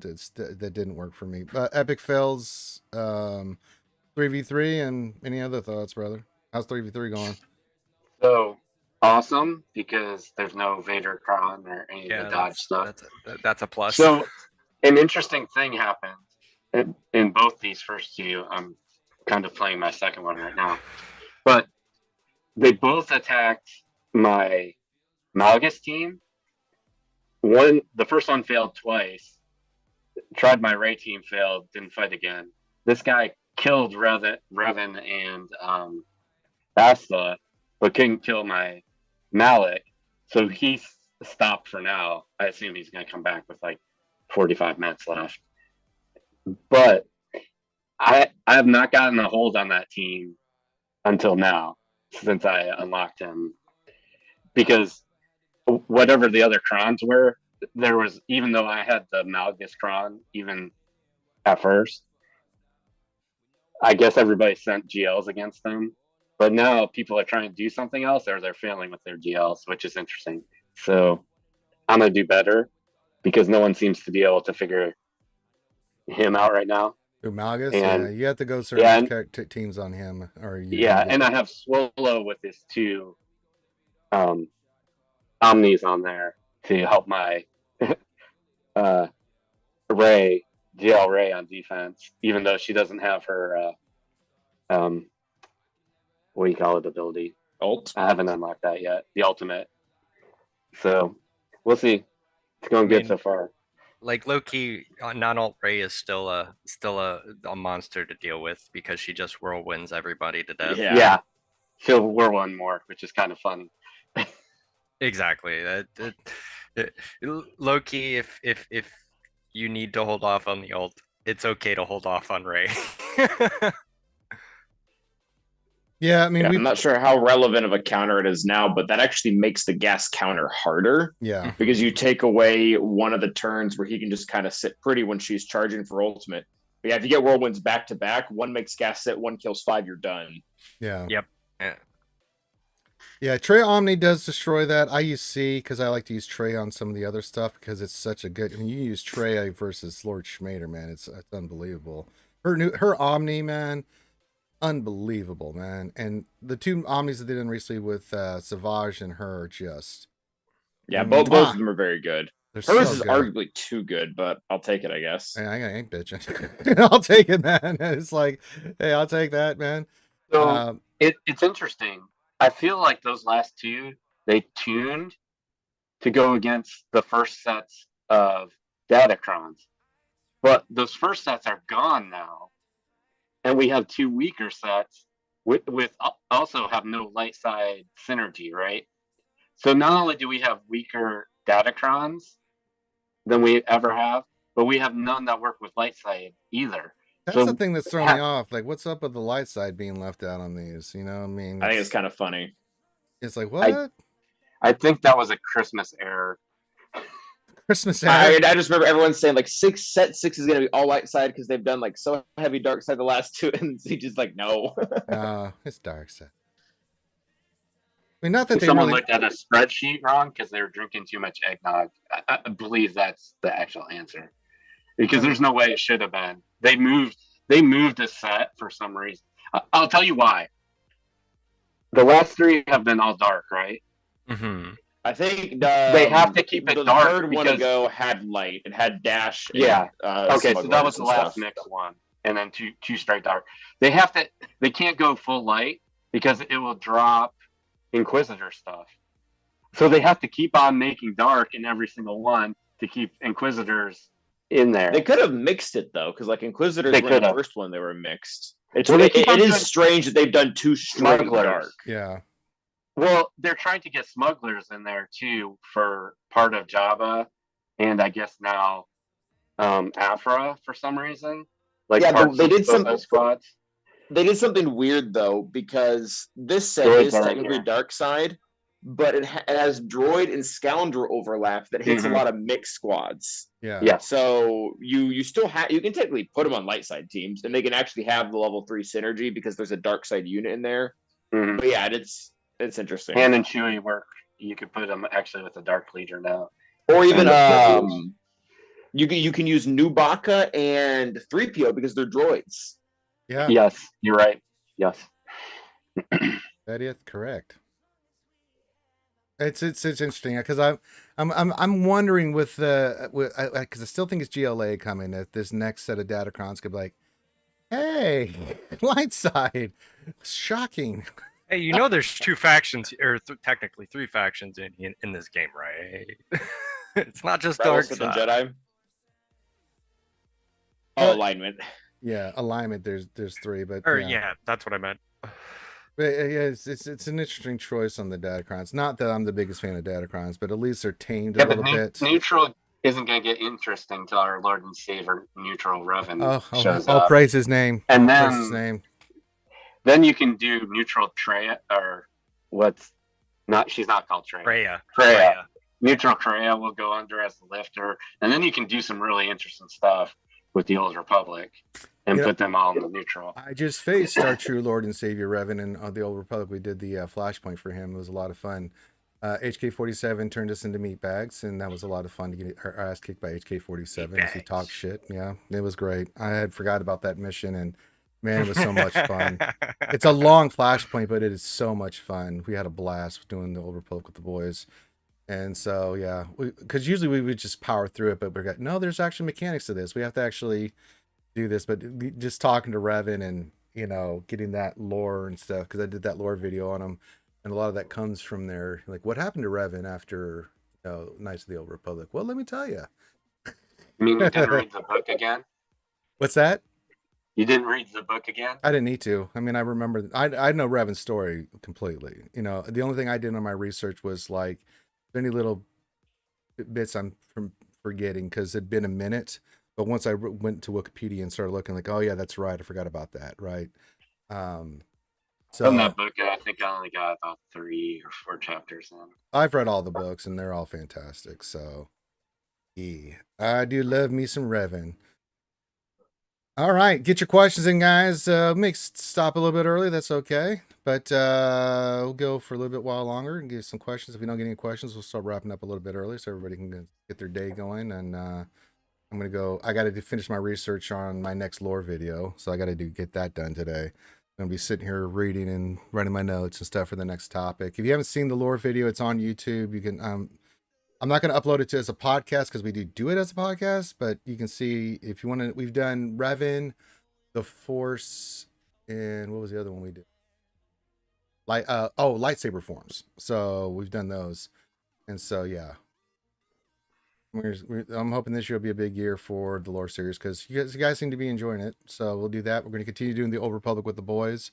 didn't work for me. Epic fails, 3v3, and any other thoughts, brother? How's 3v3 going? So awesome because there's no Vadercron or any of Yeah, the dodge stuff. that's a plus. So an interesting thing happened in both these first two. I'm kind of playing my second one right now, but they both attacked my Malgus team. The first one failed twice. Tried my Ray team, failed, didn't fight again. This guy killed Revan and Basta, but couldn't kill my Malik. So he's stopped for now. I assume he's going to come back with like 45 minutes left. But I have not gotten a hold on that team until now, since I unlocked him. Because whatever the other crons were, there was, even though I had the Malgus cron, even at first, I guess everybody sent GLs against them. But now people are trying to do something else, or they're failing with their GLs, which is interesting. So I'm going to do better because no one seems to be able to figure him out right now. Malgus, And- yeah, you have to go certain teams on him, or And I have Swallow with his two Omnis on there to help my Ray, GL Ray on defense, even though she doesn't have her what do you call it, ability? Ult. I haven't unlocked that yet. The ultimate. So we'll see. It's going good so far. Like Loki, non-alt Ray is still a monster to deal with because she just whirlwinds everybody to death. Yeah. She'll whirlwind more, which is kind of funny. Exactly. Loki, if you need to hold off on the ult, it's okay to hold off on Ray. Yeah, I mean, Yeah, we I'm not sure how relevant of a counter it is now, but that actually makes the gas counter harder yeah. because you take away one of the turns where he can just kind of sit pretty when she's charging for ultimate. But yeah, if you get whirlwinds back to back, one makes gas sit, one kills 5, you're done. Yeah. Yep. Yeah. Yeah, Trey Omni does destroy that. I use C because I like to use Trey on some of the other stuff because it's such a good. I mean, you use Trey versus Lord Schmader, man. It's unbelievable. Her Omni, man, unbelievable, man. And the two Omnis that they did recently with Savage and her are just Yeah, both mwah. of them are very good. They're Hers so is good. arguably too good, but I'll take it, I guess. I ain't bitching. I'll take it, man. It's like, hey, I'll take that, man. So it's interesting. I feel like those last two they tuned to go against the first sets of Datacrons, but those first sets are gone now, and we have two weaker sets with also have no light side synergy, right? So not only do we have weaker Datacrons than we ever have, but we have none that work with light side either. That's So the thing that's throwing me off. Like, what's up with the light side being left out on these? You know, I mean, I think it's kind of funny. It's like, what? I think that was a Christmas error. Christmas I ad? just remember everyone saying like set 6 is going to be all light side because they've done like so heavy dark side the last two, and he just like no. It's dark side. I mean, not that they Someone really. looked at a spreadsheet wrong because they were drinking too much eggnog. I believe that's the actual answer, because there's no way it should have been. They moved a set for some reason. I'll tell you why. The last three have been all dark, right? Mm-hmm. I think they have to keep it the dark. third one because, ago had light. It had dash. Yeah. And, okay, so that was the last stuff. mix one, and then two straight dark. They can't go full light because it will drop Inquisitor stuff. So they have to keep on making dark in every single one to keep Inquisitors in there. They could have mixed it though, because like Inquisitors were in the first one, they were mixed. It is strange that they've done two straight dark. Yeah. Well, they're trying to get smugglers in there too for part of Jabba, and I guess now Afra for some reason. Like yeah, they did some squads. They did something weird though, because this set is technically dark side, but it has droid and scoundrel overlap that hits a lot of mixed squads. Yeah. So you still have, you can technically put them on light side teams, and they can actually have the level 3 synergy because there's a dark side unit in there. But yeah, it's interesting. Han and Chewie work. You could put them actually with the Dark Leader now, or even you can use Nubaka and 3PO because they're droids. Yeah. Yes, you're right. Yes. That is correct. It's interesting because I'm wondering with because I still think it's GLA coming that this next set of Datacrons could be like, hey, light side, shocking. Hey, you know there's two factions, or technically three factions in this game, right? It's not just dark side. And Jedi. Oh, alignment. Yeah, alignment. There's three, but yeah, that's what I meant. But yeah, it's an interesting choice on the Datacrons. Not that I'm the biggest fan of Datacrons, but at least they're tamed a little bit. Neutral isn't going to get interesting till our Lord and Savior Neutral Revan shows up. Oh, praise his name. And praise his name. Then you can do Neutral Treya, or she's not called Treya. Treya. Neutral Treya will go under as the lifter, and then you can do some really interesting stuff with the Old Republic and put them all in the neutral. I just faced our true Lord and Savior Revan in the Old Republic. We did the Flashpoint for him. It was a lot of fun. HK-47 turned us into meat bags, and that was a lot of fun to get our ass kicked by HK-47 as he talked shit. Yeah, it was great. I had forgot about that mission, and man, it was so much fun. It's a long Flashpoint, but it is so much fun. We had a blast doing the Old Republic with the boys. And so, yeah, because usually we would just power through it, but no, there's actually mechanics to this. We have to actually do this. But just talking to Revan and, getting that lore and stuff, because I did that lore video on him, and a lot of that comes from there. Like, what happened to Revan after Knights of the Old Republic? Well, let me tell you. You mean you didn't read the book again? What's that? You didn't read the book again? I didn't need to. I mean, I remember, I know Revan's story completely. The only thing I did on my research was like, any little bits I'm forgetting because it'd been a minute, but once I went to Wikipedia and started looking, like, oh yeah, that's right, I forgot about that, right? So From that book, I think I only got about 3 or 4 chapters in. I've read all the books and they're all fantastic. So yeah, I do love me some Revan. All right, get your questions in, guys. Stop a little bit early. That's okay, but we'll go for a little bit while longer and get some questions. If we don't get any questions, we'll start wrapping up a little bit early so everybody can get their day going. And I'm gonna go. I got to finish my research on my next lore video, so I got to get that done today. I'm gonna be sitting here reading and writing my notes and stuff for the next topic. If you haven't seen the lore video, it's on YouTube. You can I'm not going to upload it as a podcast because we do it as a podcast, but you can see if you want to. We've done Revan, the Force, and what was the other one we did? Lightsaber forms. So we've done those, and so yeah, I'm hoping this year will be a big year for the lore series because you guys seem to be enjoying it. So we'll do that. We're going to continue doing the Old Republic with the boys.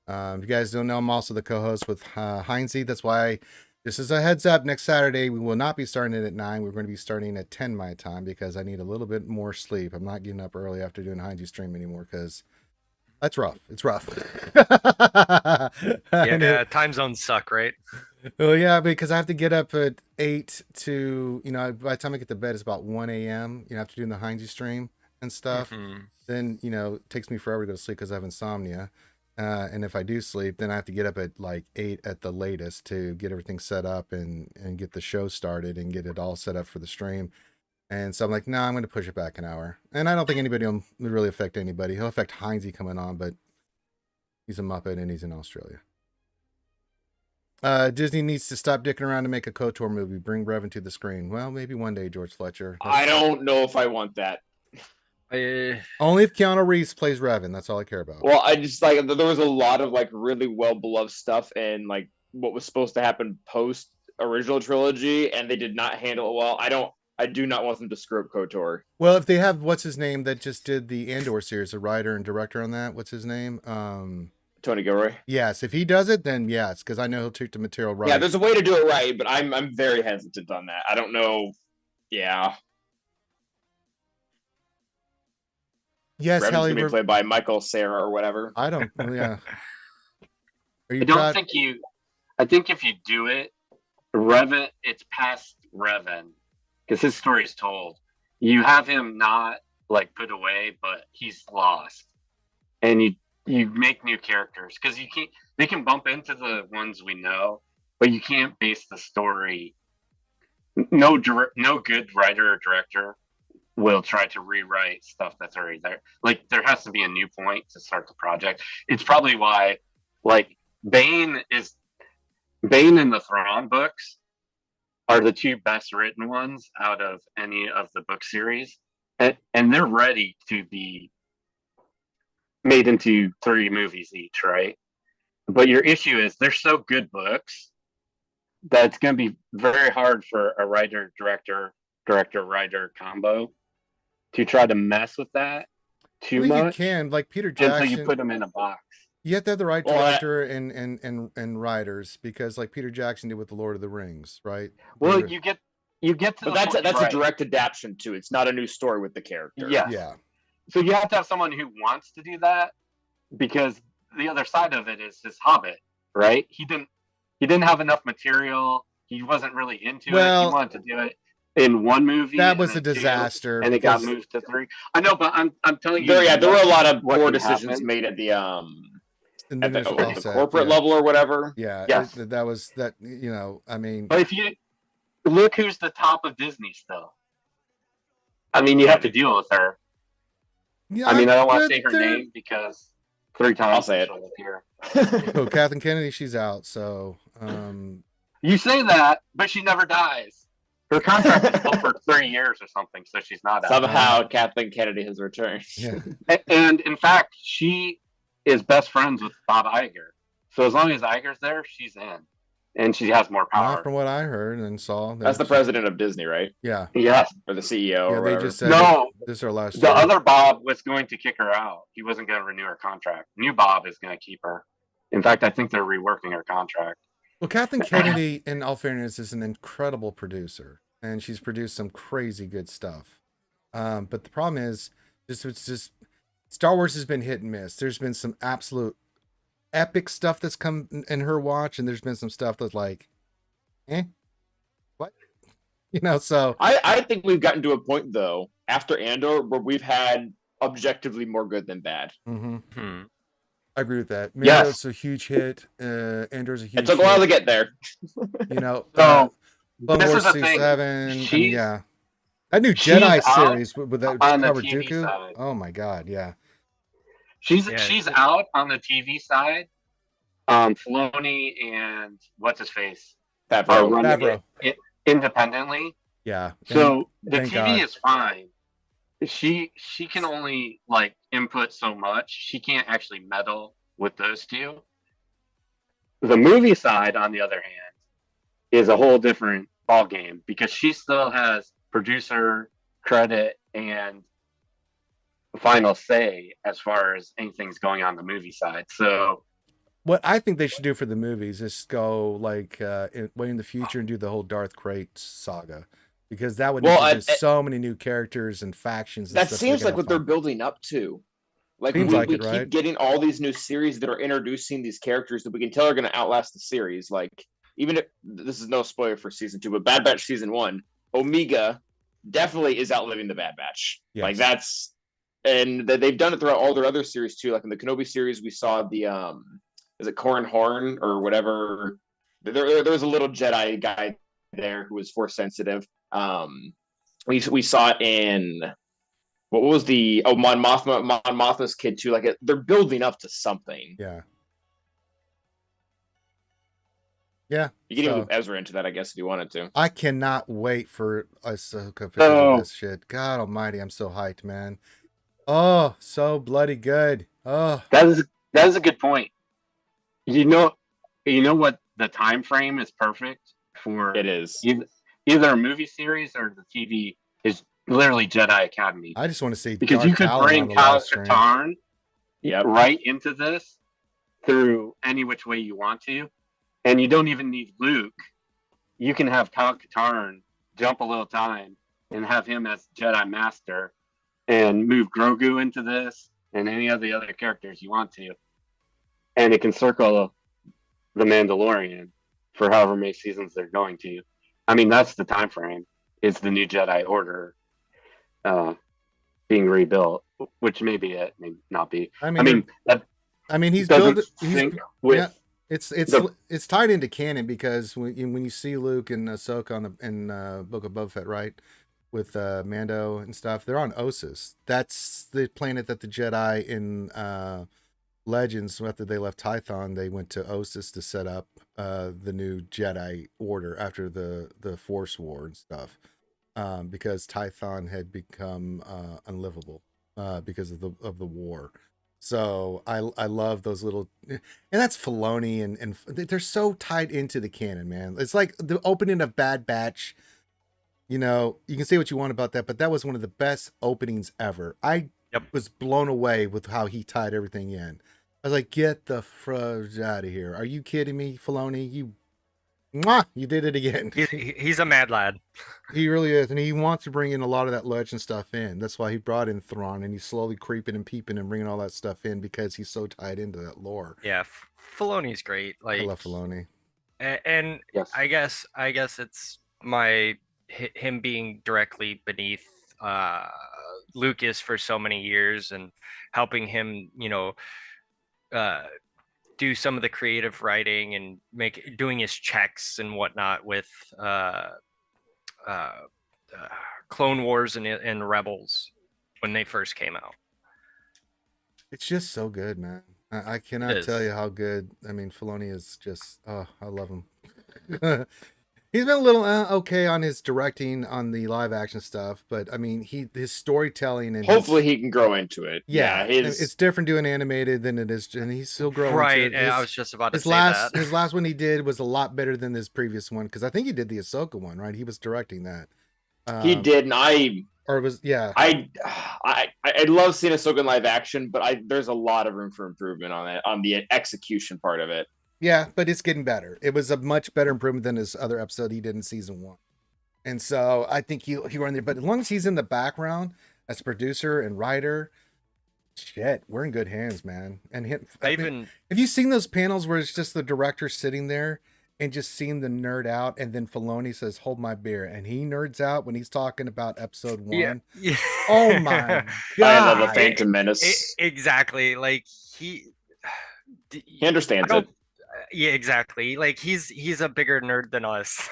If you guys don't know, I'm also the co-host with Heinzie. That's why. This is a heads up. Next Saturday, we will not be starting it at 9. We're going to be starting at 10 my time because I need a little bit more sleep. I'm not getting up early after doing Heinzie stream anymore because that's rough. It's rough. Yeah, time zones suck, right? Well, yeah, because I have to get up at 8 to, by the time I get to bed, it's about 1 a.m. After doing the Heinzie stream and stuff. Mhm. Then, it takes me forever to go to sleep because I have insomnia. And if I do sleep, then I have to get up at like 8 at the latest to get everything set up and get the show started and get it all set up for the stream. And so I'm like, no, I'm going to push it back an hour. And I don't think anybody will really affect anybody. He'll affect Heinzie coming on, but he's a Muppet and he's in Australia. Disney needs to stop dicking around to make a KOTOR movie. Bring Revan to the screen. Well, maybe one day, George Fletcher. I don't know if I want that. Only if Keanu Reeves plays Revan. That's all I care about. Well, I just there was a lot of really well beloved stuff and what was supposed to happen post original trilogy, and they did not handle it well. I do not want them to screw up KOTOR. Well, if they have what's his name that just did the Andor series, the writer and director on that, what's his name? Tony Gilroy. Yes, if he does it, then yes, because I know he'll treat the material right. Yeah, there's a way to do it right, but I'm very hesitant on that. I don't know. Yeah. Yes, Revan's Hallie, gonna be played by Michael Cera or whatever. I don't. Yeah. I think if you do it, Revan, it's past Revan because his story is told. You have him not put away, but he's lost, and you make new characters because they can bump into the ones we know, but you can't base the story. No good writer or director will try to rewrite stuff that's already there. There has to be a new point to start the project. It's probably why Bane and the Thrawn books are the 2 best written ones out of any of the book series, and they're ready to be made into 3 movies each, right? But your issue is they're so good books that it's going to be very hard for a writer combo to try to mess with that too much. You can, Peter Jackson. Until you put them in a box. You have to have the right director and writers because Peter Jackson did with the Lord of the Rings, right? Well, you get to. But that's a direct adaptation too. It's not a new story with the character. Yeah. So you have to have someone who wants to do that because the other side of it is his Hobbit, right? He didn't have enough material. He wasn't really into it. He wanted to do it in 1 movie. That was a disaster, and it got moved to 3. I know, but I'm telling you, there were a lot of poor decisions made at the corporate level or whatever. Yeah, yes. that was that. I mean, but if you look, who's the top of Disney still? I mean, you have to deal with her. Yeah, I mean, I don't want to say her name because 3 times I'll say it here. Oh, Kathleen Kennedy, she's out. So, you say that, but she never dies. Her contract is still for 3 years or something, so she's not out. Somehow, Kathleen Kennedy has returned. Yeah. And in fact, she is best friends with Bob Iger. So as long as Iger's there, she's in. And she has more power. Not from what I heard and saw. That's the president of Disney, right? Yeah. Yes. Or the CEO. Yeah, or they whatever. just said no. This is our last The year. other Bob was going to kick her out. He wasn't going to renew her contract. New Bob is going to keep her. In fact, I think they're reworking her contract. Well, Kathleen Kennedy, in all fairness, is an incredible producer, and she's produced some crazy good stuff. But the problem is, it's just Star Wars has been hit and miss. There's been some absolute epic stuff that's come in her watch, and there's been some stuff that's like, what? So I think we've gotten to a point though after Andor where we've had objectively more good than bad. I agree with that. Yes. Mando's a huge hit. Andor's a huge It took a while to get there. So Clone this Wars is the thing. C7. Yeah. That new she's Jedi out series with that on the covered TV Dooku. side. Oh my god, yeah. She's out on the TV side. Filoni and what's his face are running it independently. Yeah. So the thank TV God. is fine. She can only like input so much. She can't actually meddle with those two. The movie side, on the other hand, is a whole different ball game because she still has producer credit and final say as far as anything's going on the movie side. So what I think they should do for the movies is go like way in the future and do the whole Darth Crate saga, because that would introduce so many new characters and factions. That seems like what they're building up to. Like we keep getting all these new series that are introducing these characters that we can tell are going to outlast the series. Like even if this is no spoiler for season 2, but Bad Batch season 1, Omega definitely is outliving the Bad Batch. Yes. Like that's, and they've done it throughout all their other series too. Like in the Kenobi series, we saw the is it Corran Horn or whatever? There was a little Jedi guy there who was force sensitive. We saw it in what was the Mon Mothma's kid too. Like they're building up to something. Yeah. You can even move Ezra into that, I guess, if you wanted to. I cannot wait for Ahsoka pictures of this shit. God Almighty, I'm so hyped, man. Oh, so bloody good. Oh, that is a good point. You know what the time frame is perfect for. It is either a movie series or the TV is literally Jedi Academy. I just want to see because you could bring Kyle Katarn right into this through any which way you want to, and you don't even need Luke. You can have Kyle Katarn jump a little time and have him as Jedi Master, and move Grogu into this and any of the other characters you want to, and it can circle the Mandalorian for however many seasons they're going to. I mean, that's the time frame. Is the new Jedi Order being rebuilt, which may be it, may not be. I mean, he's building. It's tied into canon because when you see Luke and Ahsoka in Book of Boba Fett, right, with Mando and stuff, they're on Ossus. That's the planet that the Jedi in Legends, after they left Tython, they went to Ossus to set up the new Jedi Order after the Force War and stuff, because Tython had become unlivable because of the war. So I love those little, and that's Filoni and they're so tied into the canon, man. It's like the opening of Bad Batch. You can say what you want about that, but that was one of the best openings ever. I was blown away with how he tied everything in. I was like, get the fudge out of here. Are you kidding me, Filoni? You did it again. He's a mad lad. He really is. And he wants to bring in a lot of that legend stuff in. That's why he brought in Thrawn, and he's slowly creeping and peeping and bringing all that stuff in because he's so tied into that lore. Yeah, Filoni's great. Like, I love Filoni. And yes. I guess it's him being directly beneath Lucas for so many years and helping him, do some of the creative writing and doing his checks and whatnot with Clone Wars and Rebels when they first came out. It's just so good, man. I cannot tell you how good. I mean, Filoni is just, I love him. He's been a little okay on his directing on the live action stuff, but I mean, his storytelling and hopefully he can grow into it. Yeah, it's different doing animated than it is, and he's still growing. Right, into it. I was just about to say that. His last one he did was a lot better than his previous one, because I think he did the Ahsoka one, right? He was directing that. He did, and I love seeing Ahsoka in live action, but there's a lot of room for improvement on it, on the execution part of it. Yeah, but it's getting better. It was a much better improvement than his other episode he did in season 1. And so I think he'll run there. But as long as he's in the background as producer and writer, Shit, we're in good hands, man. And I even have you seen those panels where it's just the director sitting there and just seeing the nerd out, and then Filoni says, "Hold my beer," and he nerds out when he's talking about episode 1. yeah. Oh my I love the god! Phantom Menace. Exactly. Like he understands it. Yeah, exactly. Like he's a bigger nerd than us.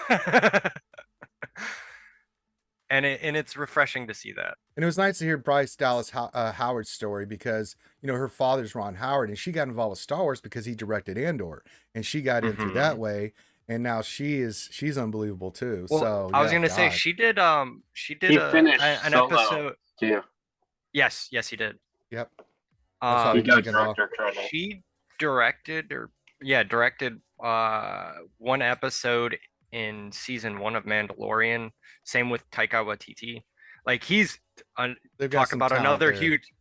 And it's refreshing to see that. And it was nice to hear Bryce Dallas Howard's story, because her father's Ron Howard, and she got involved with Star Wars because he directed Andor, and she got in through that way, and now she's unbelievable too. Well, so I was gonna say she did an episode too. Yes, he did. Yep. He got director credit. She directed one episode in season 1 of Mandalorian. Same with Taika Waititi. Like he's talk about another huge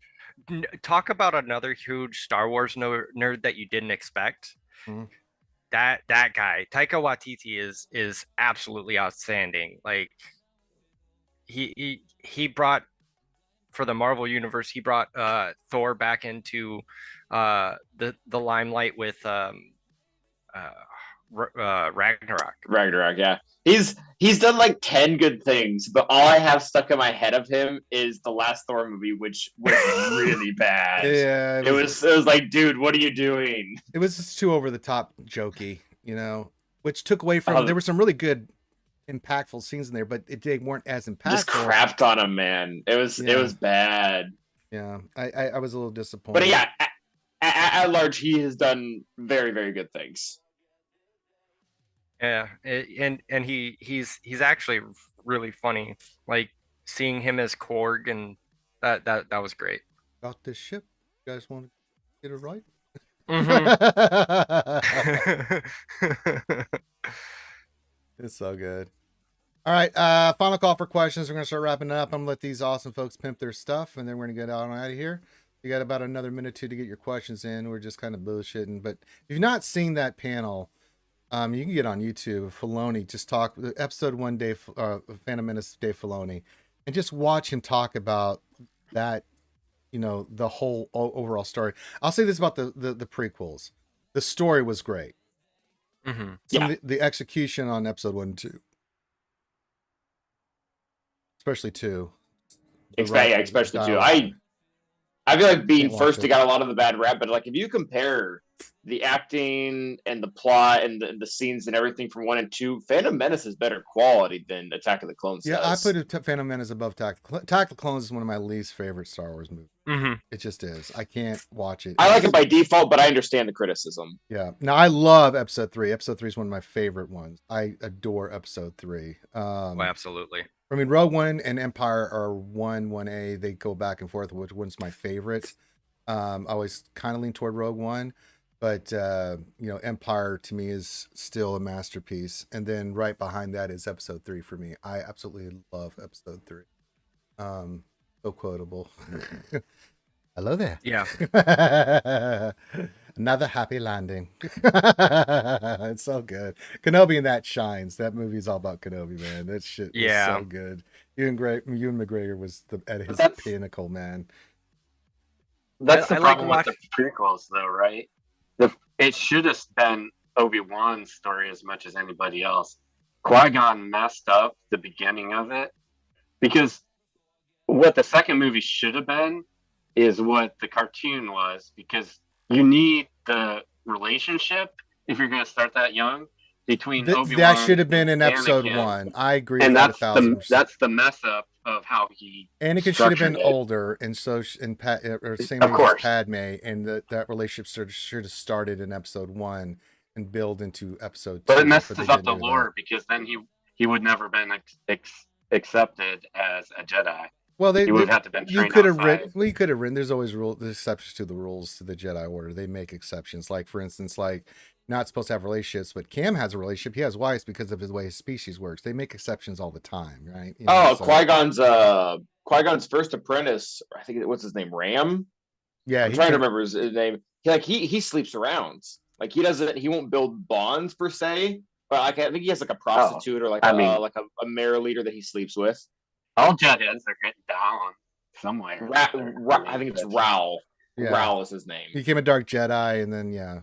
Star Wars nerd that you didn't expect. Mm-hmm. That guy Taika Waititi is absolutely outstanding. Like he brought, for the Marvel universe, he brought Thor back into the limelight with Ragnarok, yeah. He's done like 10 good things, but all I have stuck in my head of him is the last Thor movie, which was really bad. Yeah, it was like, dude, what are you doing? It was just too over the top jokey, which took away from. There were some really good, impactful scenes in there, but they weren't as impactful. Just crapped on him, man. It was bad. Yeah, I was a little disappointed. But yeah, at large, he has done very, very good things. Yeah, and he's actually really funny. Like seeing him as Korg, and that was great. About this ship, you guys want to get it right? Mm-hmm. It's so good. All right, final call for questions. We're gonna start wrapping it up. I'm gonna let these awesome folks pimp their stuff, and then we're gonna get out of here. You got about another minute or two to get your questions in. We're just kind of bullshitting, but if you've not seen that panel, you can get on YouTube. Filoni just talk episode 1 day, Phantom Menace Dave Filoni, and just watch him talk about that. The whole overall story. I'll say this about the prequels: the story was great. Mm-hmm. The execution on episode 1 and 2, especially 2. Especially 2. I feel like being first, they got a lot of the bad rap, but like if you compare the acting and the plot and the scenes and everything from 1 and 2, Phantom Menace is better quality than Attack of the Clones. Yeah, I put Phantom Menace above Attack of the Clones. Is one of my least favorite Star Wars movies. Mm-hmm. It just is. I can't watch it. I like it by default, but I understand the criticism. Yeah. Now I love episode 3. Episode 3 is one of my favorite ones. I adore episode 3. Absolutely. I mean, Rogue One and Empire are 1A. They go back and forth. Which one's my favorite? I always kind of lean toward Rogue One, but Empire to me is still a masterpiece. And then right behind that is episode 3 for me. I absolutely love episode 3. So quotable. Hello there. Yeah. Another happy landing. It's so good. Kenobi and that shines. That movie's all about Kenobi, man. That shit is so good. Ewan McGregor was at his pinnacle, man. That's the problem with the prequels, though, right? It should have been Obi-Wan's story as much as anybody else. Qui-Gon messed up the beginning of it, because what the second movie should have been is what the cartoon was, because you need the relationship if you're going to start that young between Obi-Wan. That should have been in episode 1. I agree. And that's the mess up of how he. Anakin should have been older, and so same age as Padme, and that relationship should have started in episode 1 and build into episode 2. But it messes up the lore, because then he would never been accepted as a Jedi. Well, he would have to been trained. You could have written. There's always exceptions to the rules to the Jedi Order. They make exceptions. Like, for instance, not supposed to have relationships, but Cam has a relationship. He has wives because of the way his species works. They make exceptions all the time, right? Qui-Gon's first apprentice, I think what's his name, Ram? Yeah, I'm trying to remember his name. He sleeps around. Like he won't build bonds per se, but I think he has like a prostitute or a mare leader that he sleeps with. All Jedis are getting down somewhere. I think it's Raul. Yeah. Raul is his name. He became a Dark Jedi, and then yeah.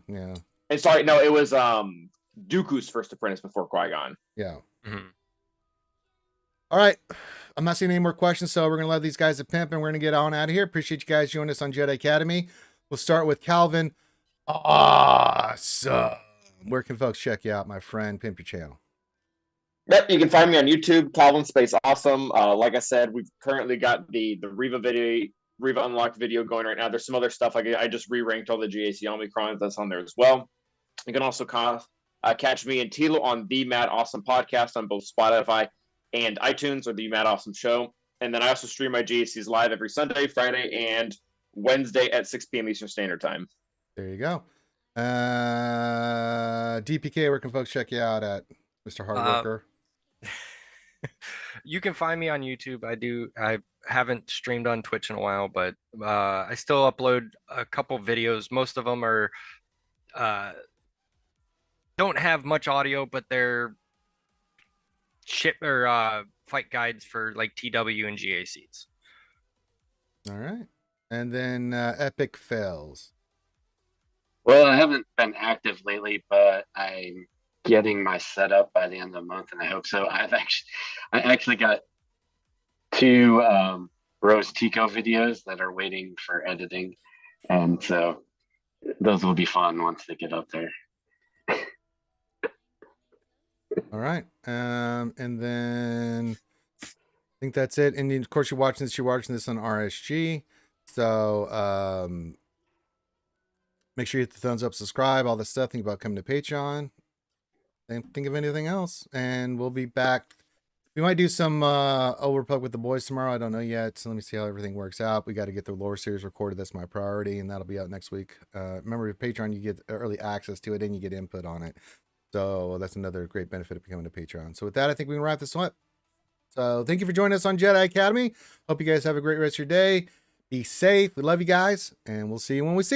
And sorry, no, it was Dooku's first apprentice before Qui-Gon. Yeah. Mhm. All right. I'm not seeing any more questions, so we're going to let these guys at pimp, and we're going to get on out of here. Appreciate you guys joining us on Jedi Academy. We'll start with Calvin. Awesome. Where can folks check you out, my friend? Pimp your channel. Yep, you can find me on YouTube, Calvin Space Awesome. Like I said, we've currently got the Riva Unlocked video going right now. There's some other stuff. I just re-ranked all the GAC Omicrons. That's on there as well. You can also catch me and Tilo on the Mad Awesome podcast on both Spotify and iTunes, or the Mad Awesome Show. And then I also stream my GACs live every Sunday, Friday, and Wednesday at 6 p.m. Eastern Standard Time. There you go. DPK, where can folks check you out at, Mr. Hardworker? You can find me on YouTube. I haven't streamed on Twitch in a while, but I still upload a couple videos. Most of them are don't have much audio, but they're fight guides for like TW and GACs. All right. And then Epic Fails. Well, I haven't been active lately, but I'm getting my setup by the end of the month, and I hope so. I actually got 2 Rose Tico videos that are waiting for editing, and so those will be fun once they get up there. All right. And then I think that's it. And of course, you're watching this on RSG. So make sure you hit the thumbs up, subscribe, all this stuff. Think about coming to Patreon. And think of anything else. And we'll be back. We might do some overplug with the boys tomorrow. I don't know yet. So let me see how everything works out. We got to get the lore series recorded. That's my priority. And that'll be out next week. Remember, with Patreon, you get early access to it and you get input on it. So that's another great benefit of becoming a Patreon. So with that, I think we can wrap this up. So thank you for joining us on Jedi Academy. Hope you guys have a great rest of your day. Be safe. We love you guys. And we'll see you when we see you.